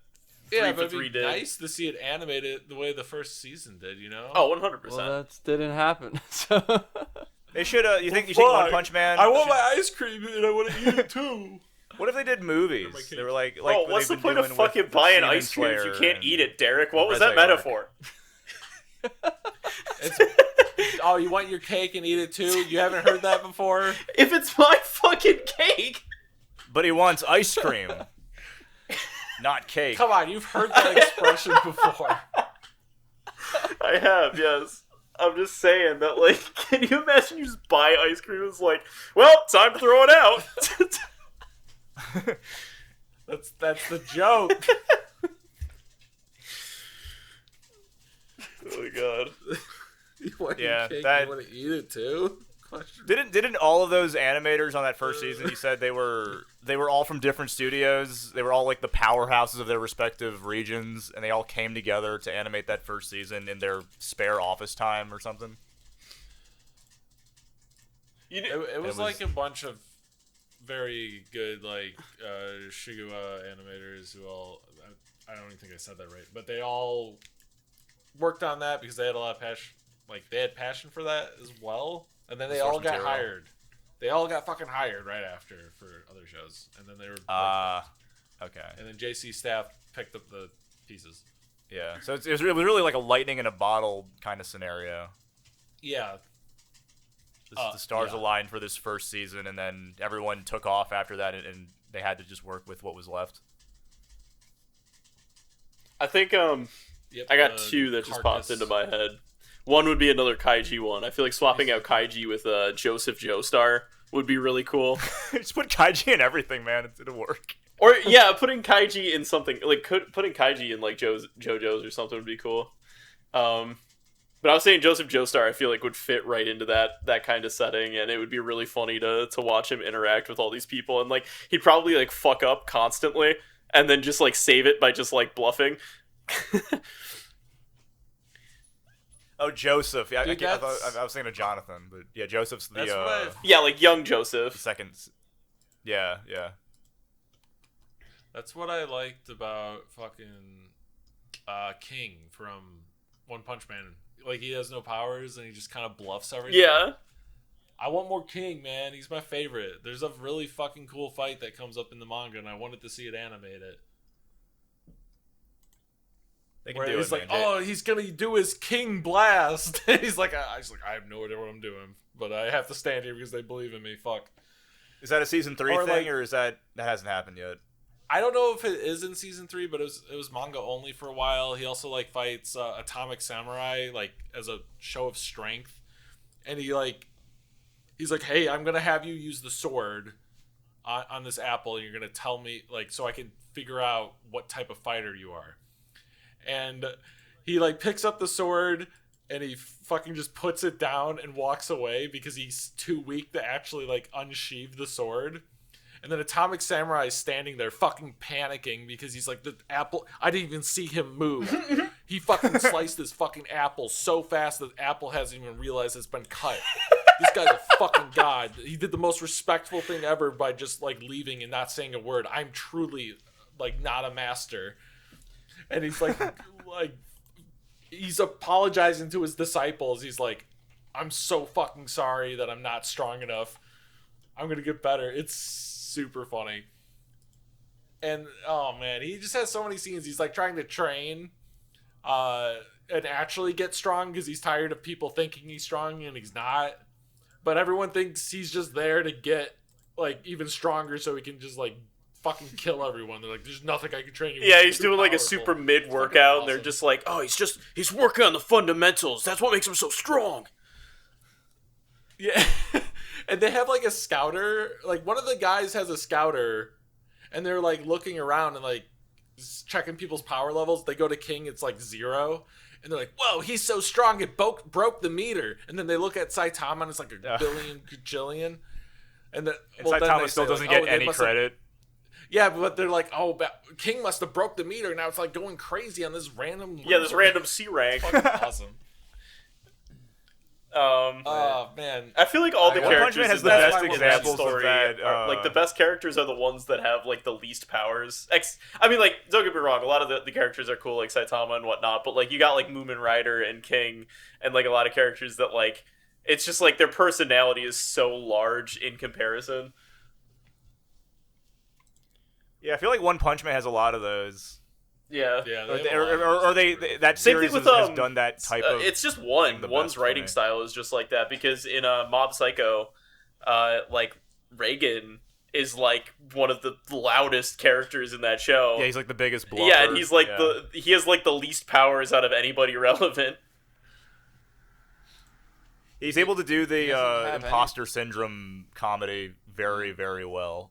3 for 3 did. Nice to see it animated the way the first season did, you know? Oh, 100%. Well, that didn't happen, so... They should, you think One Punch Man... I want my ice cream, and I want to eat it, too. What if they did movies? They were like what's the point of fucking buying ice cream if you can't eat it, Derek? What was that metaphor? Oh, you want your cake and eat it too? You haven't heard that before? If it's my fucking cake! But he wants ice cream. Not cake. Come on, you've heard that expression before. I have, yes. I'm just saying that, like, can you imagine you just buy ice cream and it's like, well, time to throw it out. That's the joke. Oh my god. You want yeah, your cake, that... you want to eat it too? Didn't all of those animators on that first season? You said they were all from different studios. They were all like the powerhouses of their respective regions, and they all came together to animate that first season in their spare office time or something. It was like a bunch of very good like Shigeru animators who all I don't even think I said that right, but they all worked on that because they had a lot of passion. Like they had passion for that as well. And then they all got hired. They all got fucking hired right after for other shows. And then they were... okay. And then JC staff picked up the pieces. Yeah. So it was really like a lightning in a bottle kind of scenario. Yeah. The stars aligned for this first season, and then everyone took off after that, and they had to just work with what was left. I think I got two that just popped into my head. One would be another Kaiji one. I feel like swapping out Kaiji with Joseph Joestar would be really cool. Just put Kaiji in everything, man. It'll work. Or, yeah, putting Kaiji in something. Like, putting Kaiji in, like, JoJo's or something would be cool. But I was saying Joseph Joestar, I feel like, would fit right into that kind of setting, and it would be really funny to watch him interact with all these people. And, like, he'd probably, like, fuck up constantly, and then just, like, save it by just, like, bluffing. Oh, Joseph. Yeah, dude, I was thinking of Jonathan, but yeah, Joseph's the yeah, like young Joseph. The second. Yeah. That's what I liked about fucking King from One Punch Man. Like he has no powers and he just kind of bluffs everything. Yeah. I want more King, man. He's my favorite. There's a really fucking cool fight that comes up in the manga, and I wanted to see it animated. Where he's like, oh, he's gonna do his King Blast. He's like, I have no idea what I'm doing, but I have to stand here because they believe in me. Fuck. Is that a season 3 thing, or is that hasn't happened yet? I don't know if it is in season 3, but it was manga only for a while. He also like fights Atomic Samurai like as a show of strength, and he's like, hey, I'm gonna have you use the sword on this apple, and you're gonna tell me like so I can figure out what type of fighter you are. And he like picks up the sword and he fucking just puts it down and walks away because he's too weak to actually like unsheathe the sword. And then Atomic Samurai is standing there fucking panicking because he's like, the apple, I didn't even see him move. He fucking sliced his fucking apple so fast that the apple hasn't even realized it's been cut. this guy's a fucking god. He did the most respectful thing ever by just like leaving and not saying a word. I'm truly like not a master. And he's like he's apologizing to his disciples. He's like, I'm so fucking sorry that I'm not strong enough. I'm gonna get better. It's super funny. And oh man, he just has so many scenes. He's like trying to train and actually get strong because he's tired of people thinking he's strong and he's not. But everyone thinks he's just there to get like even stronger so he can just like fucking kill everyone. They're like, there's nothing I can train you with. Yeah, he's doing like a super mid workout, awesome. and they're just like, oh, he's working on the fundamentals. That's what makes him so strong. Yeah. And they have like a scouter. Like one of the guys has a scouter, and they're like looking around and like checking people's power levels. They go to King, it's like 0. And they're like, whoa, he's so strong, it broke the meter. And then they look at Saitama, and it's like a billion gajillion. And then Saitama still doesn't get any credit. Yeah, but they're like, oh, King must have broke the meter. Now it's like going crazy on this random... Yeah, this random C rank. Fucking awesome. Oh, man. I feel like all the characters has in the that best examples of that. Like, the best characters are the ones that have, like, the least powers. I mean, like, don't get me wrong, a lot of the characters are cool, like Saitama and whatnot, but, like, you got, like, Moomin Rider and King, and, like, a lot of characters that, like, it's just, like, their personality is so large in comparison. Yeah, I feel like One Punch Man has a lot of those. Yeah. Or they that Same series thing with, has done that type of... It's just one. the One's best for writing me. style is just like that, because in Mob Psycho, like, Reagan is, like, one of the loudest characters in that show. Yeah, he's like the biggest bluffer. Yeah, and he's like he has like the least powers out of anybody relevant. He's able to do the have imposter syndrome comedy very, very well.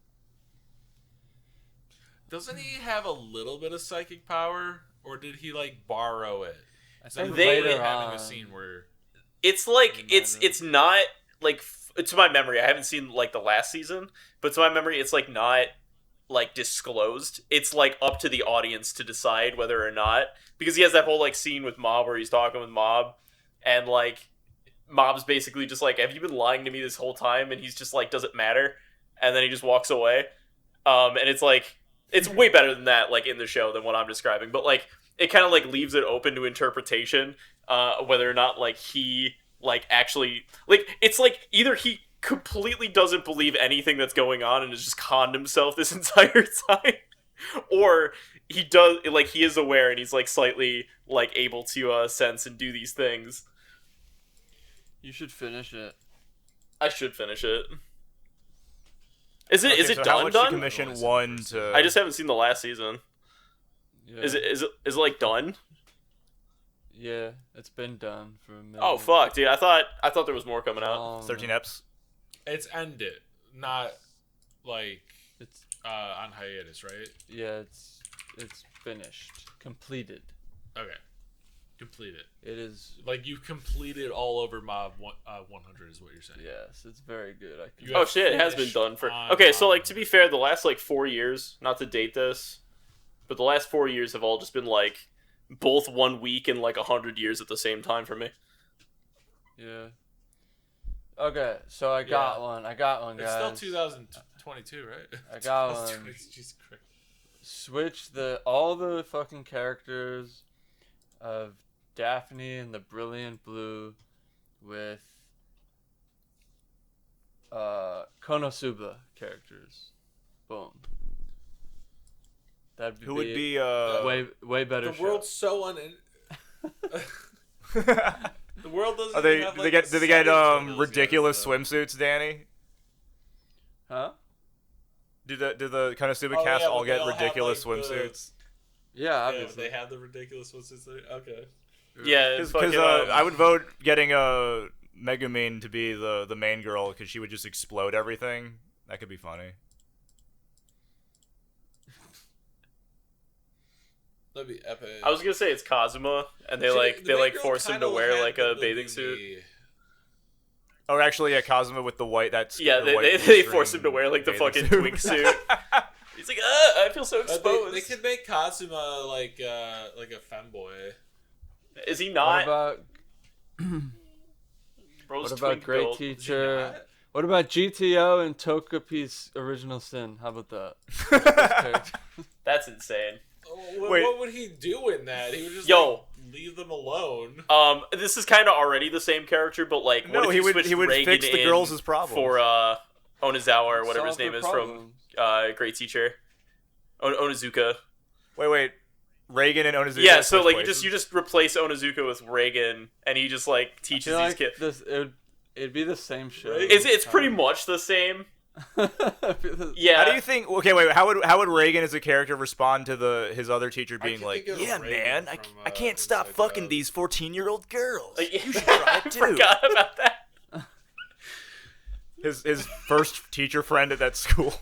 Doesn't he have a little bit of psychic power? Or did he, like, borrow it? I think They- later having on, a scene where... It's like it's not like to my memory. I haven't seen like the last season, but to my memory, it's like not like disclosed. It's like up to the audience to decide whether or not, because he has that whole like scene with Mob where he's talking with Mob, and like Mob's basically just like, "Have you been lying to me this whole time?" And he's just like, "Does it matter?" And then he just walks away. And it's like, it's way better than that, like in the show, than what I'm describing. But like, it kind of like leaves it open to interpretation, whether or not like he like actually like, it's like either he completely doesn't believe anything that's going on and has just conned himself this entire time, or he does, like, he is aware and he's like slightly like able to sense and do these things. you should finish it. I should finish it. Is it Okay, is it so how done? much did you Done? commission one to... I just haven't seen the last season. Yeah. Is it like done? Yeah, it's been done for a minute. Oh fuck, dude! I thought there was more coming out. 13 eps? It's ended, not like It's on hiatus, right? yeah, it's finished, completed. Okay, completed. It is. Like you completed all over Mob 100 is what you're saying. Yes, it's very good. I can. You Oh have shit, it has been finished done for. on Okay, so Mob like, to be fair, the last like 4 years, not to date this, but the last 4 years have all just been like both 1 week and like 100 years at the same time for me. Yeah. Okay, so I got one. I got one, It's guys. still 2022, right? I got one. 2022, Jesus Christ. Switch all the fucking characters of Daphne and the Brilliant Blue with Konosuba characters. Boom. That'd Who would be... way better. The world's so The world doesn't. Are they? even have, Do like, they get? a Do they get second for those ridiculous guys, though. swimsuits, Danny? Huh? Do the Konosuba Oh, cast yeah, all but they get all have, ridiculous like, the- swimsuits? Yeah, Yeah, obviously. they have the ridiculous swimsuits. Okay. Yeah, Because fucking, I would vote getting a Megumin to be the main girl, because she would just explode everything. That could be funny. That'd be epic. I was gonna say it's Kazuma, and they force him to wear like a bathing suit. Or actually, yeah, Kazuma with the white. That's Yeah, the white they string force him to wear like the bathing fucking suit. twink suit. He's like, I feel so exposed. They could make Kazuma like a femboy. Is he What not? about Bro's What about twink Great built. Teacher? What about GTO and Togepi's Original Sin? How about that? That's insane. What would he do in that? He would just leave them alone. This is kind of already the same character, but like, no, what if he would Reagan fix the girls' problems for Onizawa or whatever his name is problems. from Great Teacher, Onizuka. Wait. Reagan and Onizuka. Yeah, so like you just replace Onizuka with Reagan, and he just like teaches these kids. It'd be the same show. It's pretty much the same. Yeah. How do you think? Okay, wait. How would Reagan as a character respond to his other teacher being like, "Yeah, man, I can't stop fucking these 14-year-old girls. You should try it too." Forgot about that. His first teacher friend at that school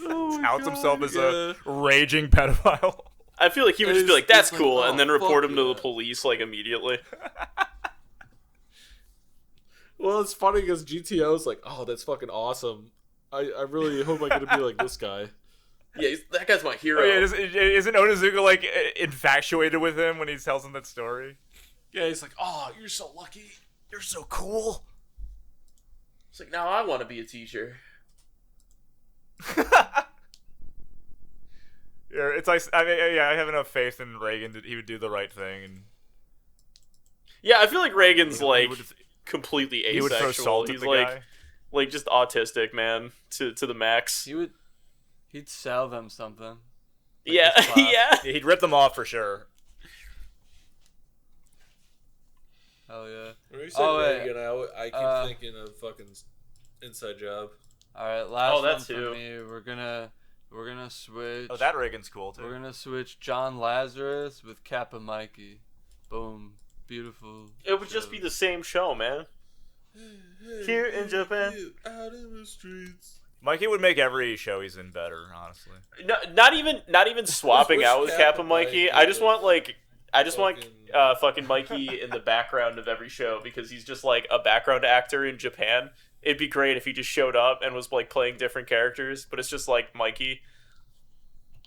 outs himself as a raging pedophile. I feel like he would just be like, "That's cool," and then report him to the police like immediately. Well, it's funny because GTO's like, "Oh, that's fucking awesome. I really hope I get to be like this guy." Yeah, that guy's my hero. Oh, yeah, isn't Onizuka like infatuated with him when he tells him that story? Yeah, he's like, "Oh, you're so lucky. You're so cool." It's like, now I want to be a teacher. Yeah, it's like I have enough faith in Reagan that he would do the right thing, and yeah, I feel like Reagan's completely asexual. He would throw salt at the guy. Like just autistic, man, to the max. He'd sell them something. Yeah, yeah. He'd rip them off for sure. Hell yeah. When you say Reagan, I keep thinking of fucking Inside Job. All right, last one too. for me. We're gonna switch. Oh, that Reagan's cool too. We're gonna switch John Lazarus with Kappa Mikey. Boom, beautiful. It would just be the same show, man. Here in Japan, out in the streets. Mikey would make every show he's in better, honestly. No, not even swapping out with Kappa Mikey. I just want fucking Mikey in the background of every show because he's just like a background actor in Japan. It'd be great if he just showed up and was like playing different characters, but it's just like Mikey.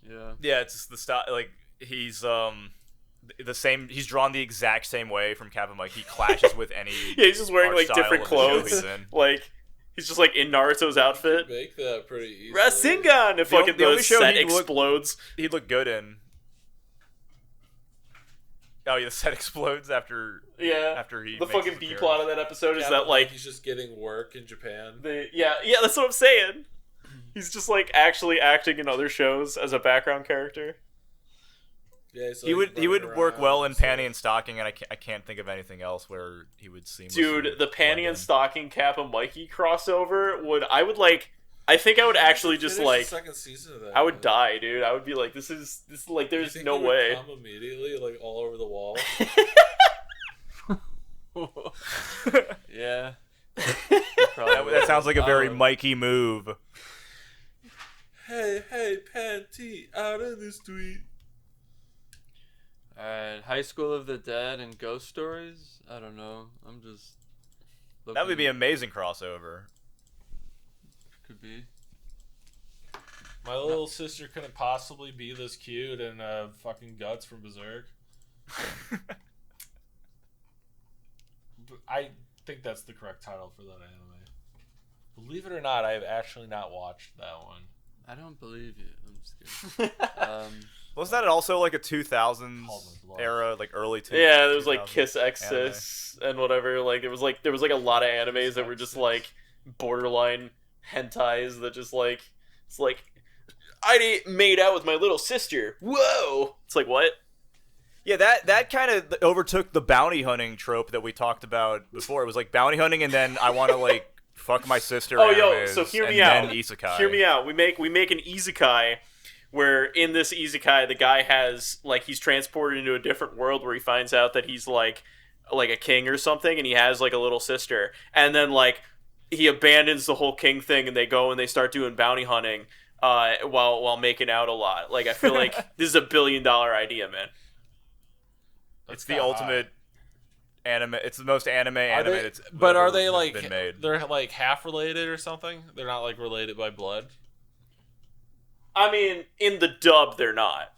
Yeah, it's just the style. Like he's the same. He's drawn the exact same way from Kappa Mikey. He clashes with any. Yeah, he's just wearing like different clothes. He's in. Like he's just like in Naruto's outfit. Make that pretty easy. Rasengan! If fucking the set explodes, he'd look good in. Oh yeah, the set explodes after. Yeah. After he. The fucking B plot of that episode is that like he's just getting work in Japan. Yeah, that's what I'm saying. He's just like actually acting in other shows as a background character. Yeah, so he would work well in Panty and Stocking, and I can't think of anything else where he would seem. Dude, the Panty and Stocking Kappa Mikey crossover I think I would actually just like. The second season of that. I would die, dude. I would be like, this is like, there's no way. Come immediately, like all over the wall. Yeah. That sounds like a very Mikey move. Hey, Panty, out in the street. Alright, High School of the Dead and Ghost Stories? I don't know. I'm just looking. That would be an amazing crossover. Could be. My little sister couldn't possibly be this cute and fucking Guts from Berserk. I think that's the correct title for that anime. Believe it or not, I have actually not watched that one. I don't believe you. I'm just kidding. Wasn't that also like a 2000s era, like early 2000s? Yeah, there was like Kiss Exis and whatever. Like there was like a lot of animes that were just like borderline hentais that just like it's like I made out with my little sister. Whoa! It's like what? Yeah, that kind of overtook the bounty hunting trope that we talked about before. It was like bounty hunting, and then I want to like fuck my sister. Oh, yo! So hear me out. Then isekai. Hear me out. We make an isekai where in this isekai the guy has like he's transported into a different world where he finds out that he's like a king or something, and he has like a little sister, and then like he abandons the whole king thing, and they go and they start doing bounty hunting while making out a lot. Like I feel like this is $1 billion idea, man. It's the ultimate anime. It's the most animated. But are they like been made. They're like half related or something? They're not like related by blood. I mean, in the dub, they're not.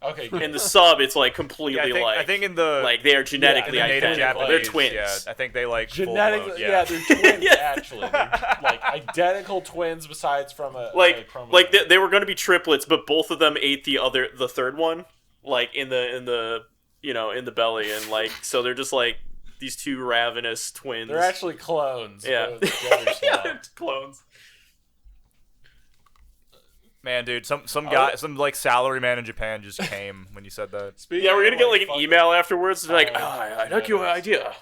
Okay, good. In the sub, it's like completely Yeah, like I think in the like they are genetically in the native identical. Japanese, They're twins. Yeah, I think they like Genetically, full-blown, yeah, they're twins Yeah. actually. They're like identical twins besides from a chromosome. Like they were going to be triplets, but both of them ate the third one, like in the in the belly, and like so they're just like these two ravenous twins. They're actually clones. Yeah, but gender yeah, swap. they're clones. Man, dude, some guy, some like salary man in Japan just came when you said that. Speaking Yeah, we're gonna of, get like an fucking- email afterwards. They're like, Oh, I like your idea.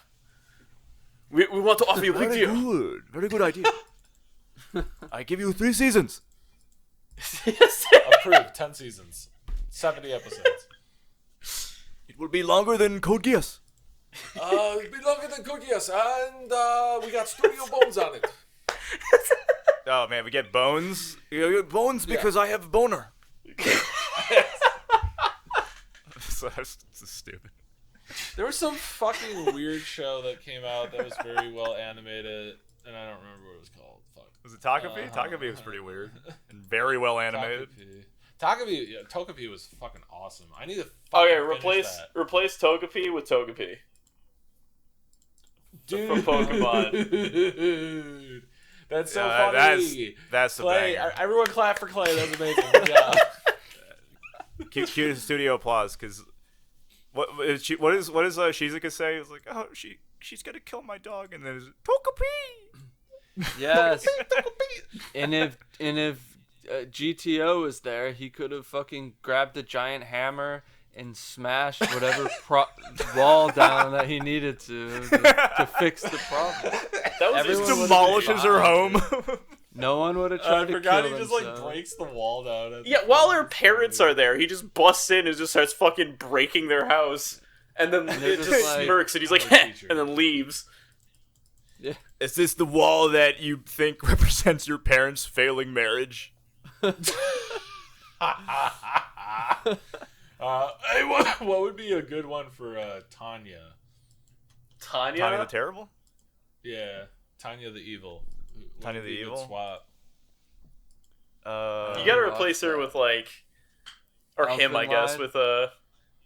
We want to offer you a big deal. good, very good idea. I give you 3 seasons. Approved. 10 seasons, 70 episodes. It will be longer than Code Geass. It'll be longer than Cookies, and we got Studio Bones on it. Oh man, we get bones. You get bones because I have boner. That's stupid. There was some fucking weird show that came out that was very well animated, and I don't remember what it was called. Fuck. Was it Takapi? Takapi was pretty weird and very well animated. Togepi was fucking awesome. I need to fucking Okay, finish that. replace Togepi with Togepi. Dude. From Pokemon. Dude. That's so Yeah, funny. that's the Clay, banger. everyone clap for Clay. That was amazing. Good job. Cue studio applause because what is Shizuka say? It's like, oh, she's gonna kill my dog, and then it's Togepi. Yes. and if GTO was there, he could have fucking grabbed a giant hammer and smashed whatever wall down that he needed to fix the problem. That was Everyone just would've Demolishes been her fine. home. No one would have I tried to forgot kill he just himself. like breaks the wall down. Yeah, while her parents are there, he just busts in and just starts fucking breaking their house. And then they're it just just like, smirks and he's like, "I'm a heh, teacher." and then leaves. Yeah. Is this the wall that you think represents your parents' failing marriage? Hey, what would be a good one for Tanya? Tanya? Tanya the Terrible? Yeah, Tanya the Evil. What Tanya would the be a good Evil? Swap. You gotta replace her with like, or him, I guess, Elfin with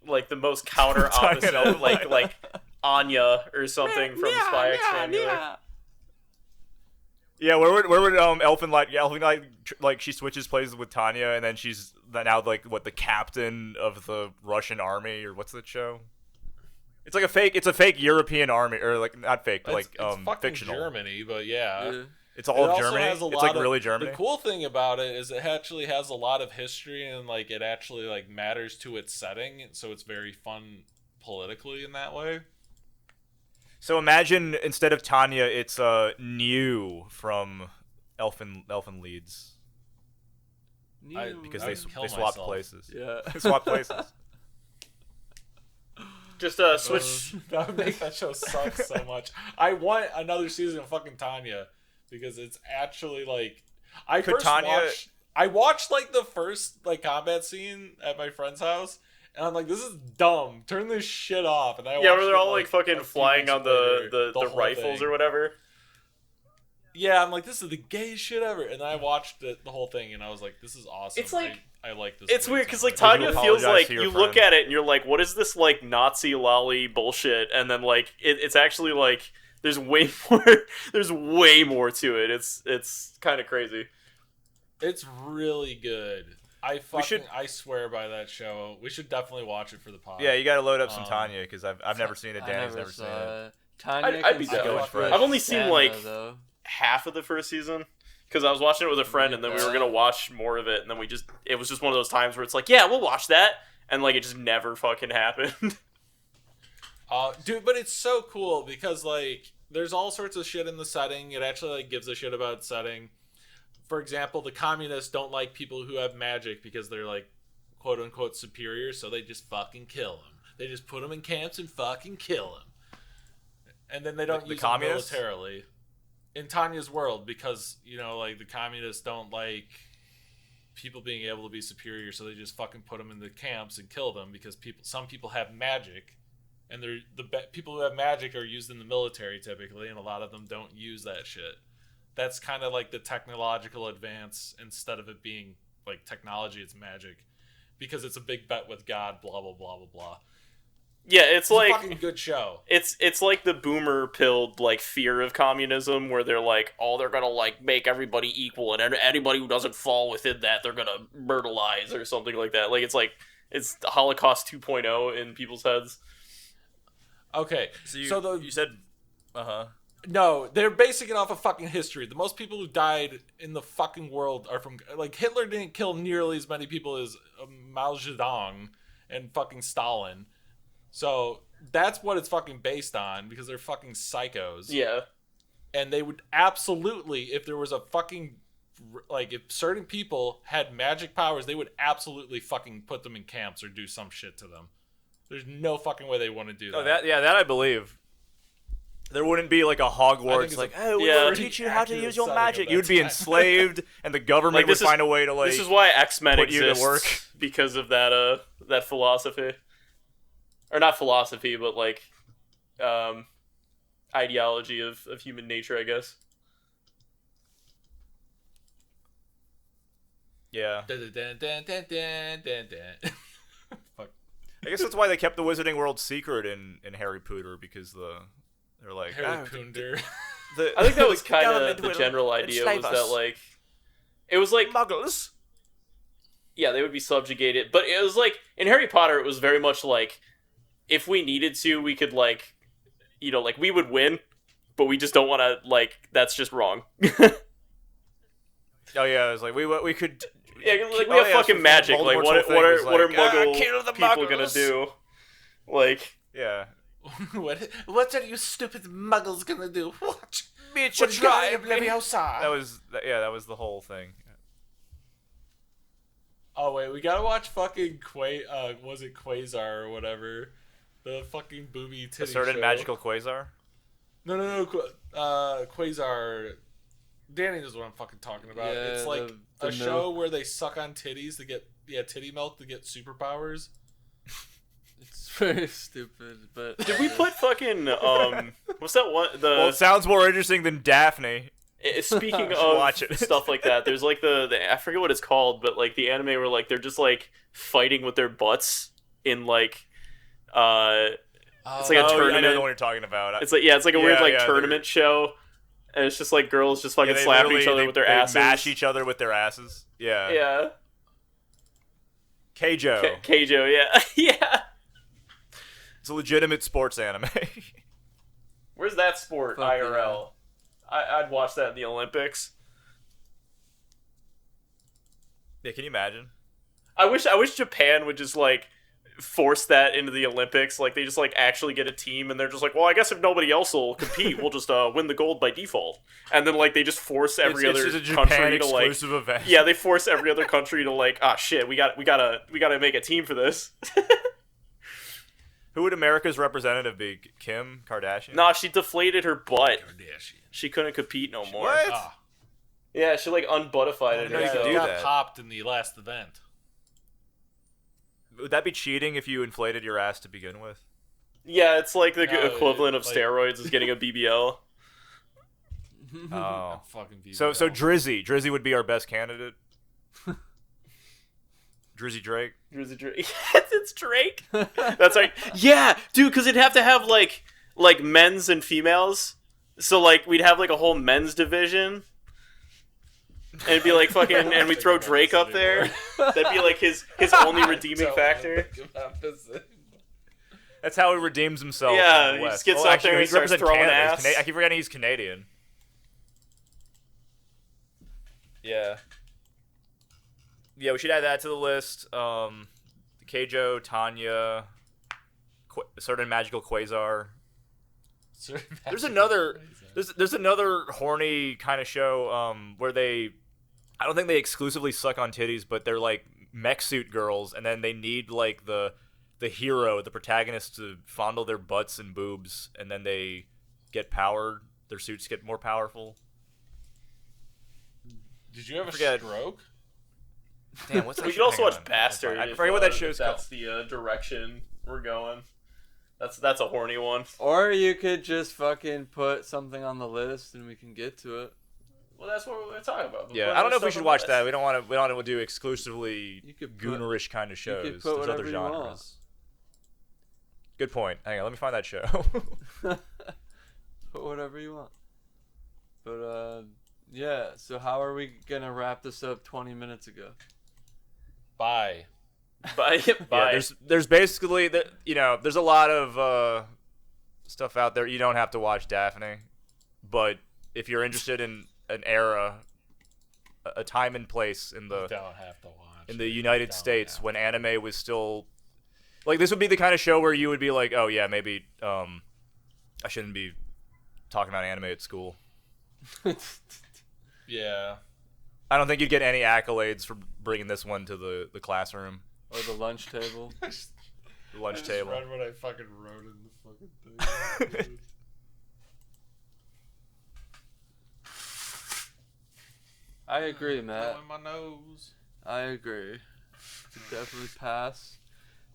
like the most counter Tanya opposite, Elfin. like Anya or something from Spy X Family. Yeah, where would Elfin Light like she switches places with Tanya, and then she's now like the captain of the Russian army, or what's that show? It's like a fake European army, or like not fake, but It's fucking fictional. Germany, but yeah. Yeah. It's all It also Germany. has a It's lot like of- really Germany. The cool thing about it is it actually has a lot of history and like it actually like matters to its setting, so it's very fun politically in that way. So imagine instead of Tanya, it's New from Elfin Leeds, because I they would kill swapped myself. places. Yeah. They swapped places. Just switch. That would make that show suck so much. I want another season of fucking Tanya because it's actually like I watched like the first like combat scene at my friend's house, and I'm like, this is dumb. Turn this shit off. And I Yeah, watched where they're it, all like fucking a few flying weeks on later, the whole rifles thing. or whatever. Yeah, I'm like, this is the gayest shit ever. And then I watched the whole thing, and I was like, this is awesome. It's like- I like this. It's way weird too because like much. Tanya you feels apologize like to your you look friend? at it and you're like, what is this like Nazi lolly bullshit? And then like it's actually like there's way more to it. It's kind of crazy. It's really good. I swear by that show. We should definitely watch it for the pod. Yeah, you gotta load up some Um, Tanya because I've never seen it. I Danny's never seen saw it. it. Tanya I'd be can down. still Fresh. push I've only seen, stamina, like, though. Half of the first season because I was watching it with a friend and then we were gonna watch more of it and then it was just one of those times where it's like, yeah, we'll watch that, and like it just never fucking happened. Dude, but it's so cool because like there's all sorts of shit in the setting. It actually like gives a shit about setting. For example, the communists don't like people who have magic because they're like quote unquote superior, so they just fucking kill them. They just put them in camps and fucking kill them. And then they don't The use them communists? militarily. In Tanya's world, because, you know, like the communists don't like people being able to be superior, so they just fucking put them in the camps and kill them because some people have magic, and people who have magic are used in the military typically, and a lot of them don't use that shit. That's kind of like the technological advance instead of it being like technology, it's magic. because it's a big bet with God. Blah blah blah blah blah. Yeah, it's like a fucking good show. It's like the boomer pilled like fear of communism, where they're like, oh, they're gonna like make everybody equal, and anybody who doesn't fall within that, they're gonna brutalize or something like that. It's the Holocaust 2.0 in people's heads. Okay, so you said, no, they're basing it off of fucking history. The most people who died in the fucking world are from like Hitler didn't kill nearly as many people as Mao Zedong and fucking Stalin. So that's what it's fucking based on, because they're fucking psychos. Yeah. And they would absolutely, if there was a fucking, like, if certain people had magic powers, they would absolutely fucking put them in camps or do some shit to them. There's no fucking way they want to do that. Oh, that I believe. There wouldn't be like a Hogwarts, like, oh, we'll teach you how to use your magic. You'd be enslaved, and the government would find a way to, like, this is why X-Men put you exists, to work. Because of that philosophy. Or not philosophy, but like ideology of human nature, I guess. Yeah. Fuck. I guess that's why they kept the Wizarding World secret in Harry Potter, because they're like, Harry Potter. I think that was kind of the general idea, was that like it was like Muggles. Yeah, they would be subjugated, but it was like in Harry Potter, it was very much like, if we needed to, we could, like, you know, like, we would win, but we just don't want to, like, that's just wrong. Oh yeah, it was like we could. Yeah, like, we have fucking magic. Like, what are Muggle people gonna do? Like, yeah. What are you stupid Muggles gonna do? Watch me try Leviosa. That was the whole thing. Oh wait, we gotta watch fucking was it Quasar or whatever? The fucking booby titty A certain show. magical quasar? No. Quasar. Danny knows what I'm fucking talking about. Yeah, it's like the a show where they suck on titties to get titty milk to get superpowers. It's very stupid, but did we put fucking what's that one? Well, it sounds more interesting than Daphne. Speaking of Watch it. stuff like that, there's like the I forget what it's called, but like the anime where like they're just like fighting with their butts in like it's like a tournament. I know the one you're talking about. It's like a weird like tournament show, and it's just like girls just fucking slap each other with their asses. Mash each other with their asses. Yeah. Yeah. Keijo. Keijo, yeah. Yeah. It's a legitimate sports anime. Where's that sport? Fuck IRL. I'd watch that in the Olympics. Yeah, can you imagine? I wish Japan would just like force that into the Olympics. Like, they just like actually get a team, and they're just like, well, I guess if nobody else will compete, we'll just win the gold by default. And then like they just force every other it's just a country Japan to like exclusive event. Yeah, they force every other country to like, ah, shit, we gotta make a team for this. Who would America's representative be? Kim Kardashian? Nah, she deflated her butt. Kardashian. She couldn't compete no more. What? Ah. Yeah, she like unbuttified it. know you could It do got that. popped in the last event. Would that be cheating if you inflated your ass to begin with? Yeah, it's like the No, equivalent of like- steroids is getting a BBL. Oh. Fucking So Drizzy would be our best candidate. Drizzy Drake. Drizzy Drake. Yes, it's Drake. That's right. Yeah, dude, because it'd have to have like men's and females. So like we'd have like a whole men's division. And it'd be like fucking, and we throw Drake up there. That'd be like his only redeeming factor. That's how he redeems himself. Yeah, in the he West. just gets Oh, up actually, there no, and he starts represents throwing Canada. ass. I keep forgetting he's Canadian. Yeah. Yeah, we should add that to the list. Keijo, Tanya, certain magical quasar. There's another horny kind of show where I don't think they exclusively suck on titties, but they're like mech suit girls, and then they need like the hero, the protagonist, to fondle their butts and boobs, and then they get powered. Their suits get more powerful. Did you have a forget. stroke? Damn, what's that? We shit? could also Hang watch on. Bastard. I forget what that show's called. That's the direction we're going. That's a horny one. Or you could just fucking put something on the list and we can get to it. Well, that's what we're talking about. Yeah, I don't know if we should watch that. We don't want to do exclusively goonerish kind of shows. You could put There's other whatever you want. genres. Good point. Hang on, let me find that show. Put whatever you want. But yeah. So how are we gonna wrap this up 20 minutes ago? Bye. Bye. Yeah, there's basically there's a lot of stuff out there. You don't have to watch Daphne, but if you're interested in an era, a time and place in the You don't have to watch. in the United States when anime was still like, this would be the kind of show where you would be like, oh yeah, maybe I shouldn't be talking about anime at school. Yeah. I don't think you'd get any accolades for bringing this one to the classroom Or the lunch table? the lunch I table. read what I fucking wrote in the fucking thing. I agree, Matt. Blowing my nose. I agree. Definitely pass.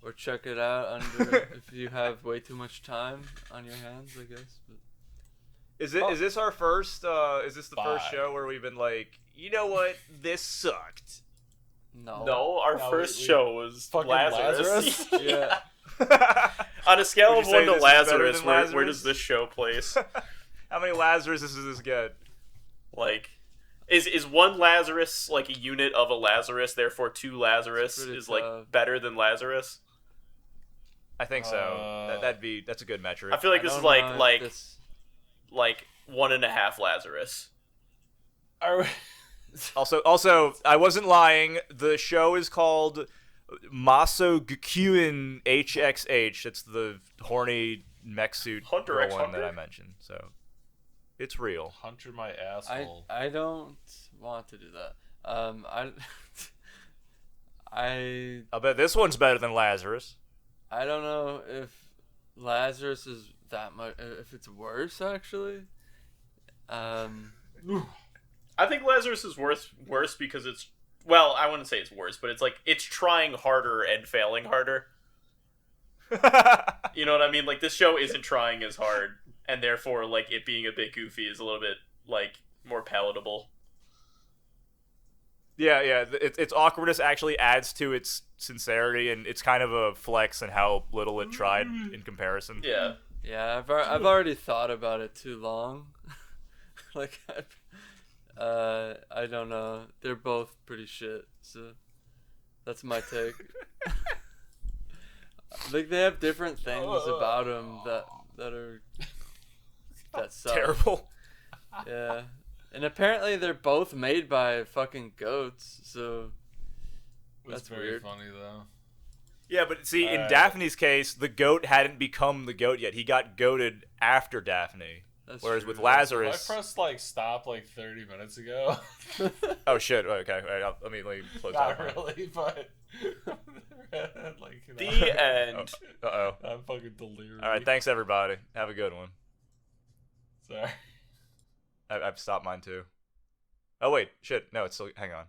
Or check it out under if you have way too much time on your hands, I guess. But Is this our first? Is this the first Bye. show where we've been like, you know what, this sucked? no. Our No, first we show was fucking Lazarus. Yeah. On a scale Would of you say 1 to this is better Lazarus, than where Lazarus? does this show place? How many Lazaruses does this get? Like, is one Lazarus like a unit of a Lazarus? Therefore, 2 Lazarus It's pretty is like tough. better than Lazarus. I think so. That's a good metric. I feel like this is don't know like if this- like 1.5 Lazarus. Are we... Also, I wasn't lying. The show is called Maso Gakuen HXH. It's the horny mech suit Hunter girl x one that Hunter? I mentioned. So it's real. Hunter my asshole. I don't want to do that. I'll bet this one's better than Lazarus. I don't know if Lazarus is that much. If it's worse, actually. I think Lazarus is worse because it's, well, I wouldn't say it's worse, but it's like it's trying harder and failing harder. You know what I mean? Like, this show isn't trying as hard, and therefore, like, it being a bit goofy is a little bit like more palatable. Yeah. Its awkwardness actually adds to its sincerity, and it's kind of a flex in how little it tried in comparison. Yeah. Yeah, I've already thought about it too long. Like, I don't know. They're both pretty shit. So that's my take. Like, they have different things about them that suck. Terrible. Yeah, and apparently they're both made by fucking goats. So That's that's very weird. funny though. Yeah, but see, in Alright. Daphne's case, the goat hadn't become the goat yet. He got goated after Daphne. That's Whereas true. with Lazarus, I pressed like stop like 30 minutes ago. oh shit. Okay, wait, let me close Not that. really, but like, you know, The end. Uh-oh. I'm fucking delirious. All right, thanks everybody. Have a good one. Sorry. I've stopped mine too. Oh wait, shit. No, it's still. Hang on.